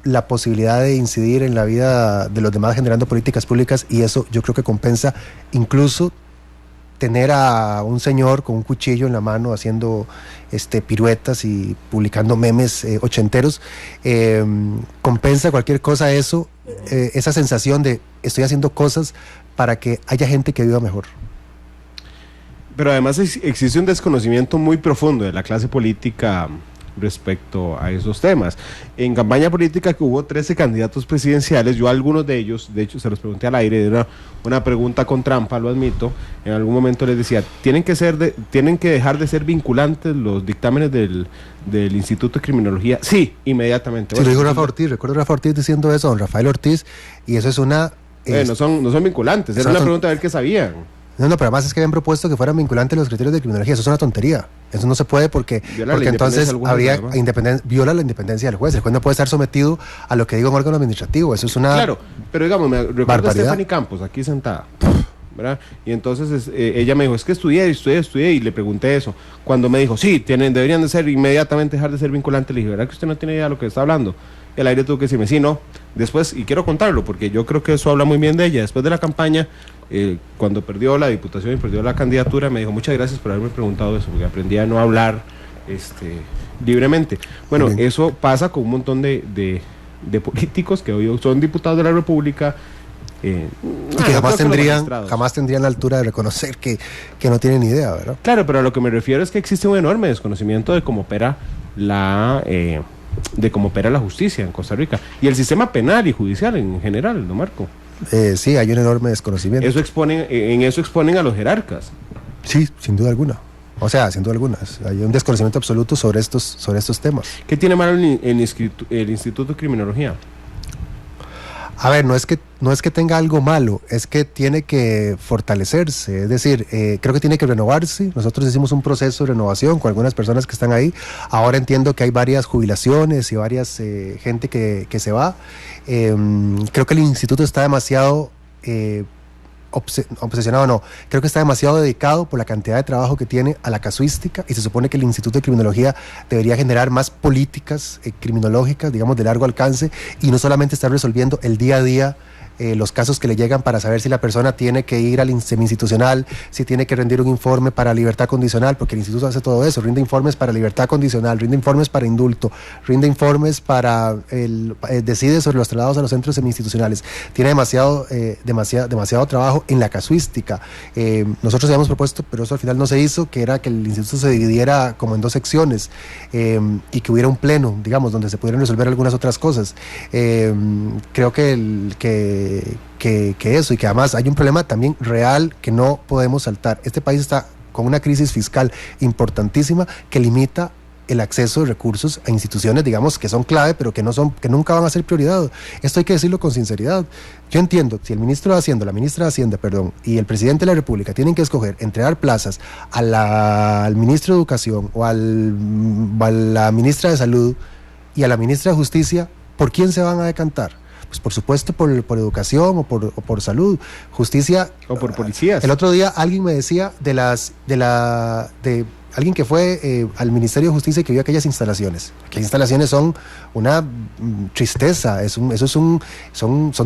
la posibilidad de incidir en la vida de los demás generando políticas públicas, y eso yo creo que compensa incluso tener a un señor con un cuchillo en la mano haciendo piruetas y publicando memes ochenteros. Compensa cualquier cosa eso, esa sensación de estoy haciendo cosas para que haya gente que viva mejor. Pero además existe un desconocimiento muy profundo de la clase política respecto a esos temas. En campaña política, que hubo 13 candidatos presidenciales, yo a algunos de ellos, de hecho se los pregunté al aire, de una pregunta con trampa, lo admito, en algún momento les decía, tienen que dejar de ser vinculantes los dictámenes del Instituto de Criminología. Sí, inmediatamente. Sí, lo dijo Rafa Ortiz, recuerdo a Rafa Ortiz diciendo eso, don Rafael Ortiz, y eso es una... no son vinculantes, era una pregunta a ver qué sabían. No, pero además es que habían propuesto que fueran vinculantes los criterios de criminología. Eso es una tontería. Eso no se puede porque entonces habría viola la independencia del juez. El juez no puede estar sometido a lo que diga un órgano administrativo. Eso es una... Claro, pero digamos, me recuerdo a Stephanie Campos, aquí sentada, ¿verdad? Y entonces ella me dijo, es que estudié, y le pregunté eso. Cuando me dijo, sí, deberían de ser inmediatamente, dejar de ser vinculantes, le dije, ¿verdad que usted no tiene idea de lo que está hablando? Y al aire tuvo que decirme, sí, no. Después, y quiero contarlo, porque yo creo que eso habla muy bien de ella. Después de la campaña, cuando perdió la diputación y perdió la candidatura, me dijo, muchas gracias por haberme preguntado eso, porque aprendí a no hablar libremente. Bueno, eso pasa con un montón de políticos que hoy son diputados de la República, y que jamás tendrían la altura de reconocer que no tienen idea, ¿verdad? Claro, pero a lo que me refiero es que existe un enorme desconocimiento de cómo opera la justicia en Costa Rica y el sistema penal y judicial en general, ¿no, Marco? Sí, hay un enorme desconocimiento. En eso exponen a los jerarcas. Sí, sin duda alguna. O sea, sin duda alguna. Hay un desconocimiento absoluto sobre estos temas. ¿Qué tiene malo el Instituto de Criminología? A ver, no es que tenga algo malo, es que tiene que fortalecerse, es decir, creo que tiene que renovarse. Nosotros hicimos un proceso de renovación con algunas personas que están ahí. Ahora entiendo que hay varias jubilaciones y varias gente que se va. Creo que el instituto está demasiado obsesionado, no, creo que está demasiado dedicado por la cantidad de trabajo que tiene a la casuística, y se supone que el Instituto de Criminología debería generar más políticas criminológicas, digamos, de largo alcance, y no solamente estar resolviendo el día a día los casos que le llegan para saber si la persona tiene que ir al semi-institucional, si tiene que rendir un informe para libertad condicional, porque el instituto hace todo eso, rinde informes para libertad condicional, rinde informes para indulto, rinde informes para decide sobre los traslados a los centros semi-institucionales. Tiene demasiado trabajo en la casuística. Nosotros habíamos propuesto, pero eso al final no se hizo, que era que el instituto se dividiera como en 2 secciones, y que hubiera un pleno, digamos, donde se pudieran resolver algunas otras cosas. Creo que eso, y que además hay un problema también real que no podemos saltar. Este país está con una crisis fiscal importantísima que limita el acceso de recursos a instituciones, digamos, que son clave, pero que nunca van a ser prioridad. Esto hay que decirlo con sinceridad. Yo entiendo, si el ministro de Hacienda, la ministra de Hacienda, y el presidente de la República tienen que escoger entre dar plazas al ministro de Educación o a la ministra de Salud y a la ministra de Justicia, ¿por quién se van a decantar? Pues por supuesto por educación o por salud, justicia o por policías. El otro día alguien me decía de alguien que fue al Ministerio de Justicia y que vio aquellas instalaciones. Aquellas instalaciones son una tristeza, son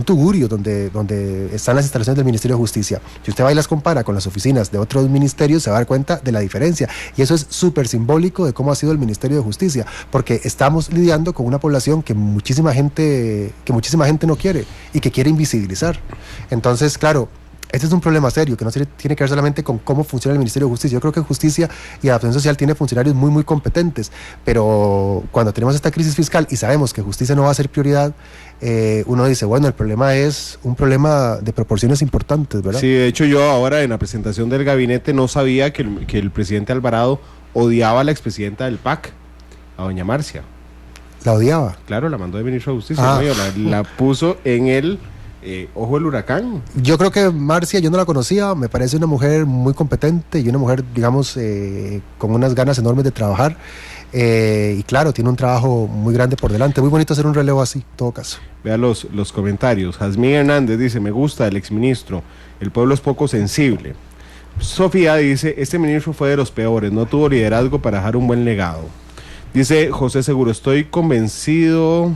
tugurios donde están las instalaciones del Ministerio de Justicia. Si usted va y las compara con las oficinas de otros ministerios, se va a dar cuenta de la diferencia. Y eso es súper simbólico de cómo ha sido el Ministerio de Justicia, porque estamos lidiando con una población que muchísima gente no quiere y que quiere invisibilizar. Entonces, claro, Este es un problema serio, que no tiene que ver solamente con cómo funciona el Ministerio de Justicia. Yo creo que Justicia y Adaptación Social tiene funcionarios muy, muy competentes, pero cuando tenemos esta crisis fiscal y sabemos que Justicia no va a ser prioridad, uno dice, bueno, el problema es un problema de proporciones importantes, ¿verdad? Sí, de hecho yo ahora en la presentación del gabinete no sabía que el presidente Alvarado odiaba a la expresidenta del PAC, a doña Marcia. ¿La odiaba? Claro, la mandó de ministro de Justicia, ¿no? la puso en el ojo del huracán. Yo creo que Marcia, yo no la conocía, me parece una mujer muy competente y una mujer, digamos, con unas ganas enormes de trabajar. Y claro, tiene un trabajo muy grande por delante. Muy bonito hacer un relevo así, en todo caso. Vea los comentarios. Jazmín Hernández dice, me gusta el exministro, el pueblo es poco sensible. Sofía dice, este ministro fue de los peores, no tuvo liderazgo para dejar un buen legado. Dice José Seguro, estoy convencido,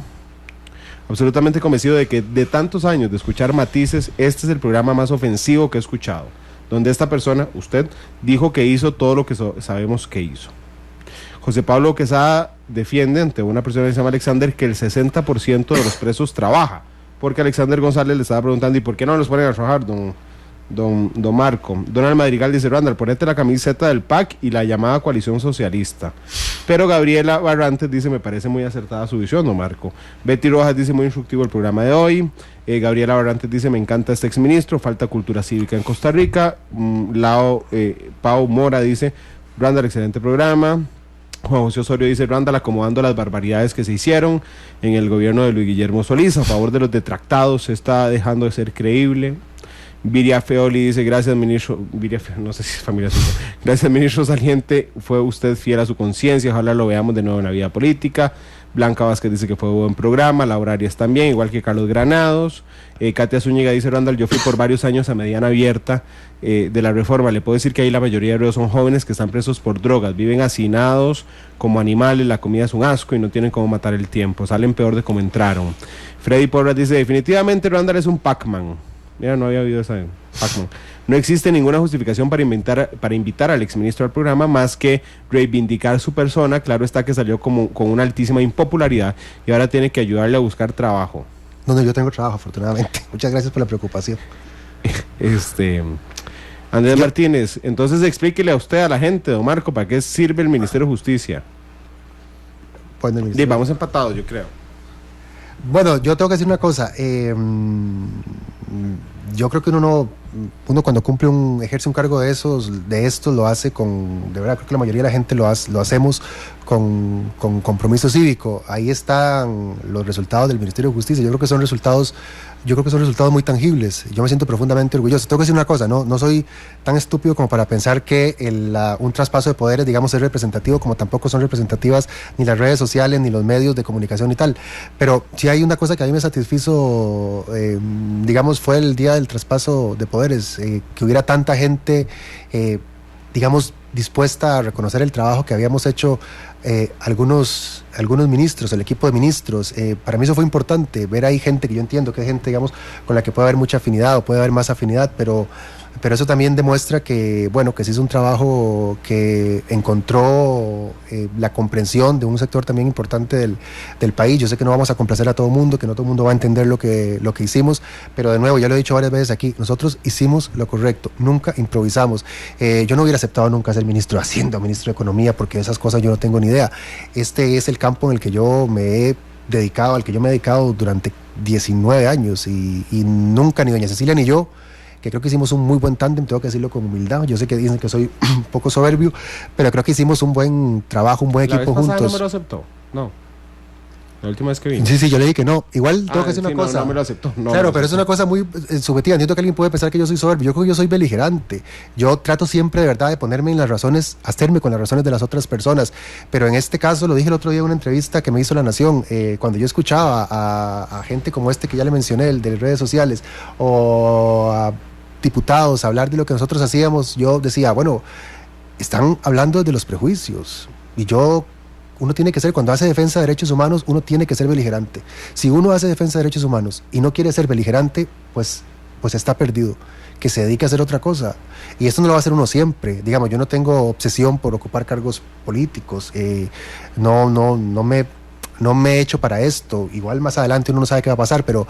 absolutamente convencido de que de tantos años de escuchar Matices, este es el programa más ofensivo que he escuchado, donde esta persona, usted, dijo que hizo todo lo que sabemos que hizo. José Pablo Quesada defiende ante una persona que se llama Alexander que el 60% de los presos trabaja, porque Alexander González le estaba preguntando, ¿y por qué no los ponen a trabajar, don Marco? Donald Madrigal dice, Randall, ponete la camiseta del PAC y la llamada coalición socialista. Pero Gabriela Barrantes dice, me parece muy acertada su visión, don Marco. Betty Rojas dice, muy instructivo el programa de hoy. Gabriela Barrantes dice, me encanta este exministro, falta cultura cívica en Costa Rica. Pau Mora dice, Randall, excelente programa. Juan José Osorio dice, Randall, acomodando las barbaridades que se hicieron en el gobierno de Luis Guillermo Solís, a favor de los detractados, se está dejando de ser creíble. Viria Feoli dice, gracias ministro, no sé si es familia suya, gracias ministro saliente, fue usted fiel a su conciencia, ojalá lo veamos de nuevo en la vida política. Blanca Vázquez dice que fue un buen programa, Laura Arias también, igual que Carlos Granados. Katia Zúñiga dice, Randall, yo fui por varios años a mediana abierta de la Reforma, le puedo decir que ahí la mayoría de ellos son jóvenes que están presos por drogas, viven hacinados como animales, la comida es un asco y no tienen cómo matar el tiempo, salen peor de como entraron. Freddy Porras dice, definitivamente Randall es un Pac-Man. Mira, no había oído esa Pac-Man. No existe ninguna justificación para invitar al exministro al programa más que reivindicar su persona. Claro está que salió con una altísima impopularidad y ahora tiene que ayudarle a buscar trabajo. No, yo tengo trabajo, afortunadamente. Muchas gracias por la preocupación. Andrés Martínez, entonces explíquele a usted, a la gente, don Marco, ¿para qué sirve el Ministerio de Justicia? Bueno, vamos empatados, yo creo. Bueno, yo tengo que decir una cosa. Yo creo que uno cuando ejerce un cargo de estos lo hace de verdad, creo que la mayoría de la gente lo hacemos con compromiso cívico. Ahí están los resultados del Ministerio de Justicia. Yo creo que son resultados muy tangibles. Yo me siento profundamente orgulloso. Tengo que decir una cosa, no soy tan estúpido como para pensar que un traspaso de poderes, digamos, es representativo, como tampoco son representativas ni las redes sociales, ni los medios de comunicación y tal. Pero sí hay una cosa que a mí me satisfizo, digamos, fue el día del traspaso de poderes, que hubiera tanta gente, digamos, dispuesta a reconocer el trabajo que habíamos hecho algunos ministros, el equipo de ministros. Para mí eso fue importante, ver ahí gente que yo entiendo que hay gente, digamos, con la que puede haber mucha afinidad o puede haber más afinidad, pero eso también demuestra que, bueno, que sí es un trabajo que encontró la comprensión de un sector también importante del país. Yo sé que no vamos a complacer a todo el mundo, que no todo el mundo va a entender lo que hicimos, pero de nuevo, ya lo he dicho varias veces aquí, nosotros hicimos lo correcto, nunca improvisamos. Yo no hubiera aceptado nunca ser ministro de Hacienda, ministro de Economía, porque de esas cosas yo no tengo ni idea. Este es el campo en el que yo me he dedicado, al que yo me he dedicado durante 19 años y nunca ni doña Cecilia ni yo, que creo que hicimos un muy buen tándem, tengo que decirlo con humildad. Yo sé que dicen que soy un poco soberbio, pero creo que hicimos un buen trabajo, un buen equipo juntos. ¿La vez pasada no me lo aceptó? No. La última vez que vine. Sí, yo le dije que no. Igual tengo que decir una cosa. No me lo aceptó. Claro, pero es una cosa muy subjetiva. Entiendo que alguien puede pensar que yo soy soberbio. Yo creo que yo soy beligerante. Yo trato siempre de verdad de ponerme en las razones, hacerme con las razones de las otras personas. Pero en este caso, lo dije el otro día en una entrevista que me hizo La Nación, cuando yo escuchaba a gente como que ya le mencioné, el de redes sociales, o a diputados hablar de lo que nosotros hacíamos, yo decía, bueno, están hablando de los prejuicios. Y uno tiene que ser, cuando hace defensa de derechos humanos, uno tiene que ser beligerante. Si uno hace defensa de derechos humanos y no quiere ser beligerante, pues está perdido. Que se dedique a hacer otra cosa. Y esto no lo va a hacer uno siempre. Digamos, yo no tengo obsesión por ocupar cargos políticos. No me he hecho para esto. Igual más adelante uno no sabe qué va a pasar, pero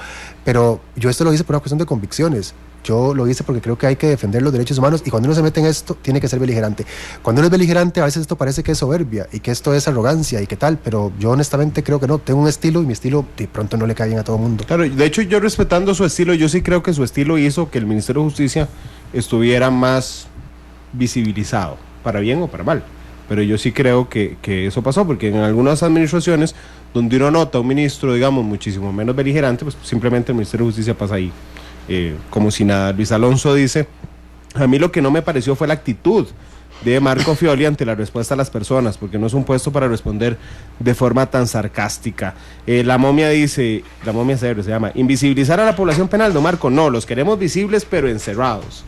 yo esto lo hice por una cuestión de convicciones. yo lo hice porque creo que hay que defender los derechos humanos, y cuando uno se mete en esto tiene que ser beligerante. Cuando uno es beligerante, a veces esto parece que es soberbia y que esto es arrogancia y que tal, pero yo honestamente creo que no. Tengo un estilo y mi estilo de pronto no le cae bien a todo el mundo. Claro, de hecho yo respetando su estilo, yo sí creo que su estilo hizo que el Ministerio de Justicia estuviera más visibilizado, para bien o para mal. Pero yo sí creo que eso pasó, porque en algunas administraciones donde uno nota a un ministro, digamos, muchísimo menos beligerante, pues simplemente el Ministerio de Justicia pasa ahí como si nada. Luis Alonso dice: a mí lo que no me pareció fue la actitud de Marco Fioli ante la respuesta a las personas, porque no es un puesto para responder de forma tan sarcástica. La momia dice, la momia se llama, invisibilizar a la población penal, no Marco, no, los queremos visibles pero encerrados.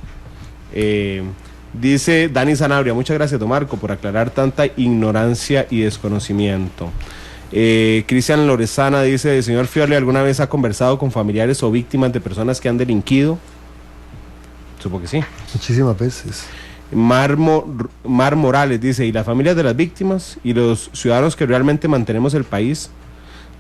Dice Dani Sanabria: muchas gracias, don Marco, por aclarar tanta ignorancia y desconocimiento. Cristian Lorezana dice: señor Fioli, ¿alguna vez ha conversado con familiares o víctimas de personas que han delinquido? Supongo que sí. Muchísimas veces. Mar Morales dice: ¿y las familias de las víctimas y los ciudadanos que realmente mantenemos el país?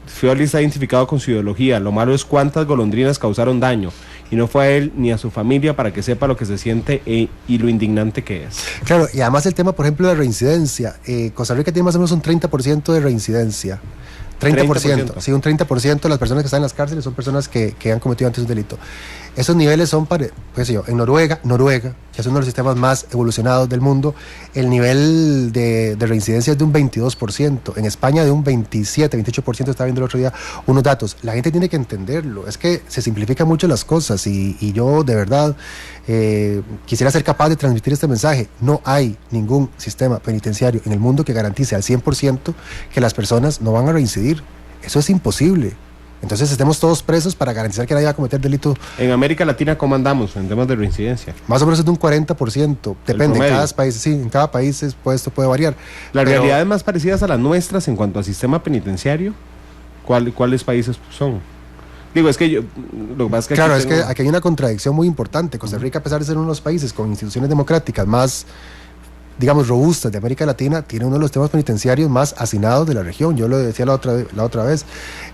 Fioli está identificado con su ideología, lo malo es cuántas golondrinas causaron daño, y no fue a él ni a su familia para que sepa lo que se siente y lo indignante que es. Claro, y además el tema, por ejemplo, de reincidencia. Costa Rica tiene más o menos un 30% de reincidencia. 30%, sí, un 30% de las personas que están en las cárceles son personas que han cometido antes un delito. Esos niveles son, pues yo, en Noruega, que es uno de los sistemas más evolucionados del mundo, el nivel de reincidencia es de un 22%, en España de un 27, 28%, estaba viendo el otro día unos datos. La gente tiene que entenderlo, es que se simplifican mucho las cosas, y yo de verdad quisiera ser capaz de transmitir este mensaje. No hay ningún sistema penitenciario en el mundo que garantice al 100% que las personas no van a reincidir. Eso es imposible. Entonces estemos todos presos para garantizar que nadie va a cometer delito. En América Latina, ¿cómo andamos en temas de reincidencia? Más o menos es de un 40%, depende, en cada país, sí, en cada país esto puede variar. ¿Las realidades más parecidas a las nuestras en cuanto al sistema penitenciario, cuáles países son? Digo, es que yo, lo que pasa es que claro, es que aquí hay una contradicción muy importante. Costa Rica, a pesar de ser uno de los países con instituciones democráticas más, digamos, robustas de América Latina, tiene uno de los sistemas penitenciarios más hacinados de la región. Yo lo decía la otra vez,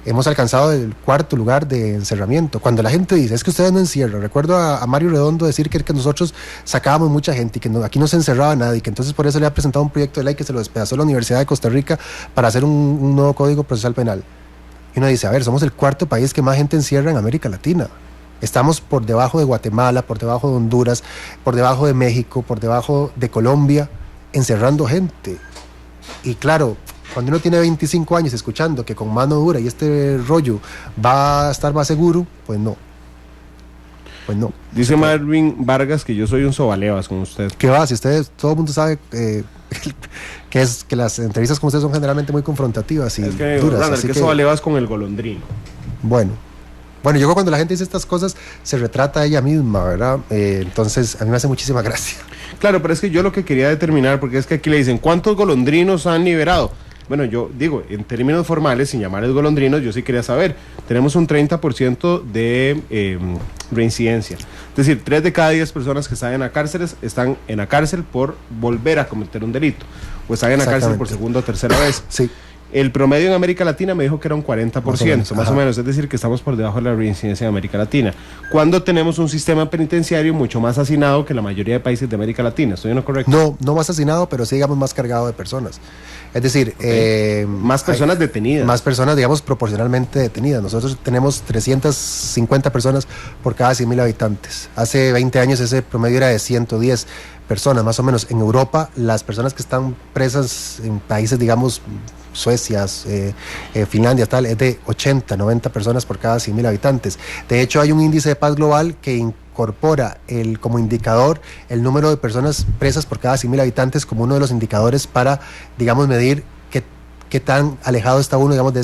hemos alcanzado el 4º lugar de encerramiento. Cuando la gente dice, es que ustedes no encierran, recuerdo a Mario Redondo decir que nosotros sacábamos mucha gente y que aquí no se encerraba nadie, y que entonces por eso le ha presentado un proyecto de ley que se lo despedazó la Universidad de Costa Rica para hacer un nuevo Código Procesal Penal. Y uno dice, a ver, somos el 4º país que más gente encierra en América Latina. Estamos por debajo de Guatemala, por debajo de Honduras, por debajo de México, por debajo de Colombia, encerrando gente. Y claro, cuando uno tiene 25 años escuchando que con mano dura y este rollo va a estar más seguro, pues no. Pues no. Dice Marvin Vargas que yo soy un sobalevas con usted. ¿Qué va? Si ustedes, todo el mundo sabe que las entrevistas con ustedes son generalmente muy confrontativas y es que, duras. Randall, así que sobalevas con el golondrino. Bueno, yo creo que cuando la gente dice estas cosas se retrata a ella misma, ¿verdad? Entonces a mí me hace muchísima gracia. Claro, pero es que yo lo que quería determinar, porque es que aquí le dicen, ¿cuántos golondrinos han liberado? Bueno, yo digo, en términos formales, sin llamarles golondrinos, yo sí quería saber. Tenemos un 30% de reincidencia. Es decir, 3 de cada 10 personas que están en las cárceles están en la cárcel por volver a cometer un delito. O están en la cárcel por segunda o tercera vez. Sí. El promedio en América Latina me dijo que era un 40%, más o menos, es decir, que estamos por debajo de la reincidencia en América Latina. Cuando tenemos un sistema penitenciario mucho más hacinado que la mayoría de países de América Latina, ¿estoy en lo correcto? No más hacinado, pero sí, digamos, más cargado de personas. Es decir, más personas detenidas. Más personas, digamos, proporcionalmente detenidas. Nosotros tenemos 350 personas por cada 100.000 habitantes. Hace 20 años ese promedio era de 110 personas, más o menos. En Europa, las personas que están presas en países, digamos, Suecia, Finlandia, tal, es de 80, 90 personas por cada 100.000 habitantes. De hecho, hay un índice de paz global que incorpora como indicador el número de personas presas por cada 100.000 habitantes como uno de los indicadores para, digamos, medir qué tan alejado está uno, digamos, de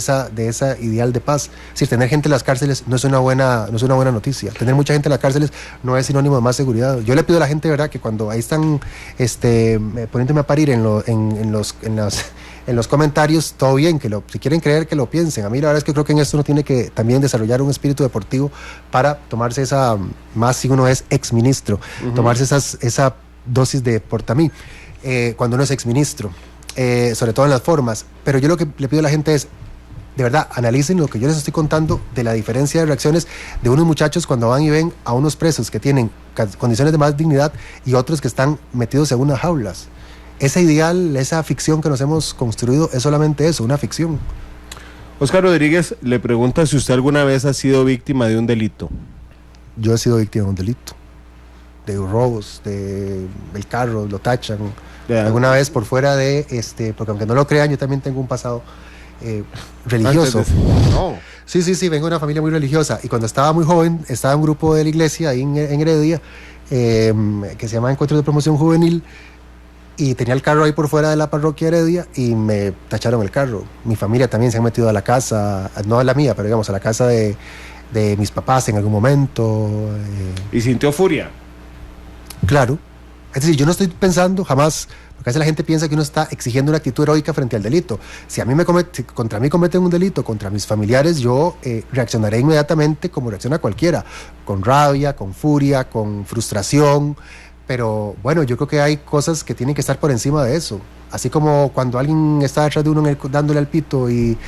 esa ideal de paz. Es decir, tener gente en las cárceles no es una buena noticia. Tener mucha gente en las cárceles no es sinónimo de más seguridad. Yo le pido a la gente, ¿verdad?, que cuando ahí están poniéndome a parir en los comentarios, todo bien, si quieren creer, que lo piensen. A mí la verdad es que creo que en esto uno tiene que también desarrollar un espíritu deportivo para tomarse más si uno es exministro, tomarse esa dosis de Portamí, cuando uno es exministro. Sobre todo en las formas, pero yo lo que le pido a la gente es, de verdad, analicen lo que yo les estoy contando de la diferencia de reacciones de unos muchachos cuando van y ven a unos presos que tienen condiciones de más dignidad y otros que están metidos en unas jaulas. Ese ideal, esa ficción que nos hemos construido es solamente eso, una ficción. Oscar Rodríguez le pregunta si usted alguna vez ha sido víctima de un delito. Yo he sido víctima de un delito, de robos, el carro, lo tachan. Alguna vez por fuera de, porque aunque no lo crean, yo también tengo un pasado religioso. No. Sí, vengo de una familia muy religiosa. Y cuando estaba muy joven, estaba en un grupo de la iglesia ahí en Heredia, que se llama Encuentro de Promoción Juvenil, y tenía el carro ahí por fuera de la parroquia Heredia y me tacharon el carro. Mi familia también se ha metido a la casa, no a la mía, pero digamos a la casa de mis papás en algún momento. ¿Y sintió furia? Claro. Es decir, yo no estoy pensando jamás, porque a veces la gente piensa que uno está exigiendo una actitud heroica frente al delito. Si contra mí cometen un delito, contra mis familiares, yo reaccionaré inmediatamente como reacciona cualquiera, con rabia, con furia, con frustración. Pero bueno, yo creo que hay cosas que tienen que estar por encima de eso. Así como cuando alguien está detrás de uno dándole al pito y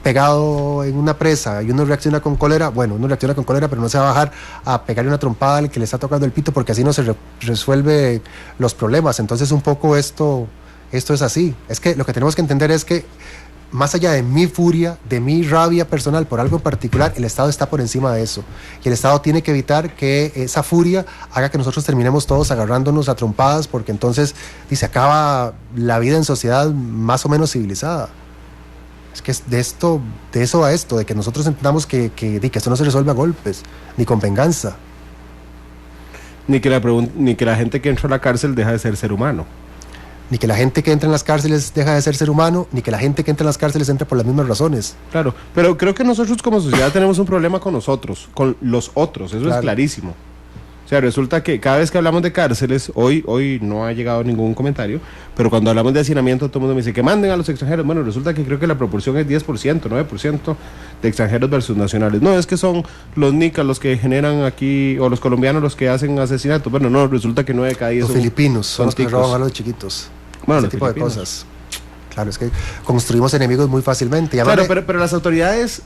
pegado en una presa y uno reacciona con cólera, bueno, uno reacciona con cólera, pero no se va a bajar a pegarle una trompada al que le está tocando el pito, porque así no se resuelve los problemas. Entonces un poco esto es así. Es que lo que tenemos que entender es que más allá de mi furia, de mi rabia personal por algo en particular, el Estado está por encima de eso. Y el Estado tiene que evitar que esa furia haga que nosotros terminemos todos agarrándonos a trompadas, porque entonces se acaba la vida en sociedad más o menos civilizada. Es que es de eso va esto, de que nosotros entendamos que esto no se resuelve a golpes, ni con venganza. Ni que la gente que entra a la cárcel deja de ser humano. Ni que la gente que entra en las cárceles deja de ser humano, ni que la gente que entra en las cárceles entra por las mismas razones. Claro, pero creo que nosotros como sociedad tenemos un problema con nosotros, con los otros, eso claro. Es clarísimo. O sea, resulta que cada vez que hablamos de cárceles, hoy no ha llegado ningún comentario, pero cuando hablamos de hacinamiento todo el mundo me dice que manden a los extranjeros. Bueno, resulta que creo que la proporción es 10%, 9% de extranjeros versus nacionales. No, es que son los nicas los que generan aquí, o los colombianos los que hacen asesinatos. Bueno, no, resulta que 9 de cada 10 los filipinos son los que roban a los chiquitos. Bueno, ese tipo de cosas. Claro, es que construimos enemigos muy fácilmente. Claro, pero las autoridades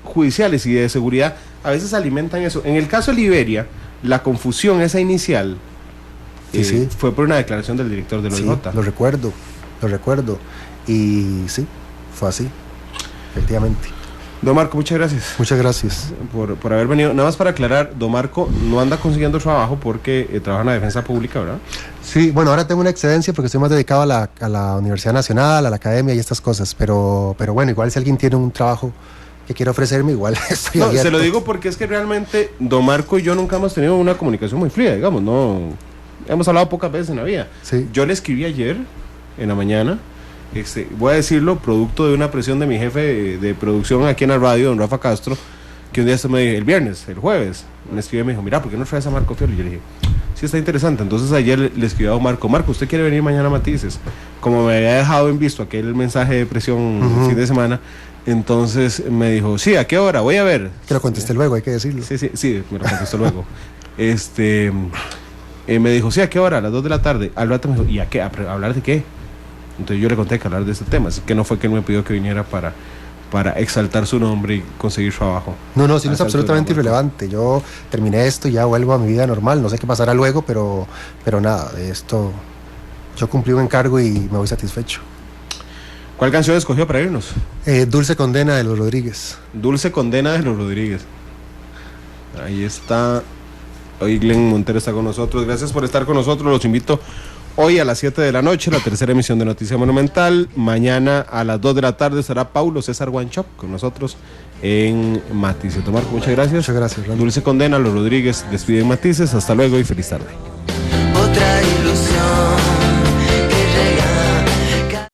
judiciales y de seguridad a veces alimentan eso. En el caso de Liberia, la confusión esa inicial sí. Fue por una declaración del director del OIJ. Sí, lo recuerdo. Y sí, fue así, efectivamente. Don Marco, muchas gracias. Muchas gracias. Por haber venido. Nada más para aclarar, Don Marco no anda consiguiendo trabajo porque trabaja en la defensa pública, ¿verdad? Sí, bueno, ahora tengo una excedencia porque estoy más dedicado a la Universidad Nacional, a la academia y estas cosas, pero bueno, igual si alguien tiene un trabajo que quiera ofrecerme, igual estoy abierto. Se lo digo porque es que realmente Don Marco y yo nunca hemos tenido una comunicación muy fluida, digamos, no hemos hablado pocas veces en la vida. Sí. Yo le escribí ayer, en la mañana, voy a decirlo, producto de una presión de mi jefe de producción aquí en la radio, don Rafa Castro, que un día el jueves, me escribió y me dijo, mira, ¿por qué no traes a Marco Fiol? Y yo le dije, sí, está interesante. Entonces ayer le escribí a don Marco, ¿usted quiere venir mañana a Matices? Como me había dejado en visto aquel mensaje de presión el fin de semana, entonces me dijo, sí, ¿a qué hora? Voy a ver. Que lo contesté luego, hay que decirlo. Sí, me lo contestó luego. Me dijo, sí, ¿a qué hora? A las 2 de la tarde. Al rato me dijo, ¿y a qué? ¿A hablar de qué? Entonces yo le conté que hablar de este tema, así que no fue que él me pidió que viniera para exaltar su nombre y conseguir trabajo. No, es absolutamente irrelevante. Yo terminé esto y ya vuelvo a mi vida normal. No sé qué pasará luego, pero nada, de esto yo cumplí un encargo y me voy satisfecho. ¿Cuál canción escogió para irnos? Dulce Condena de los Rodríguez. Dulce Condena de los Rodríguez. Ahí está. Hoy Glenn Montero está con nosotros. Gracias por estar con nosotros. Los invito hoy a las 7 de la noche, la tercera emisión de Noticia Monumental. Mañana a las 2 de la tarde estará Paulo César Guanchop con nosotros en Matices. Marco, muchas gracias. Muchas gracias, Randy. Dulce Condena, los Rodríguez despiden Matices. Hasta luego y feliz tarde.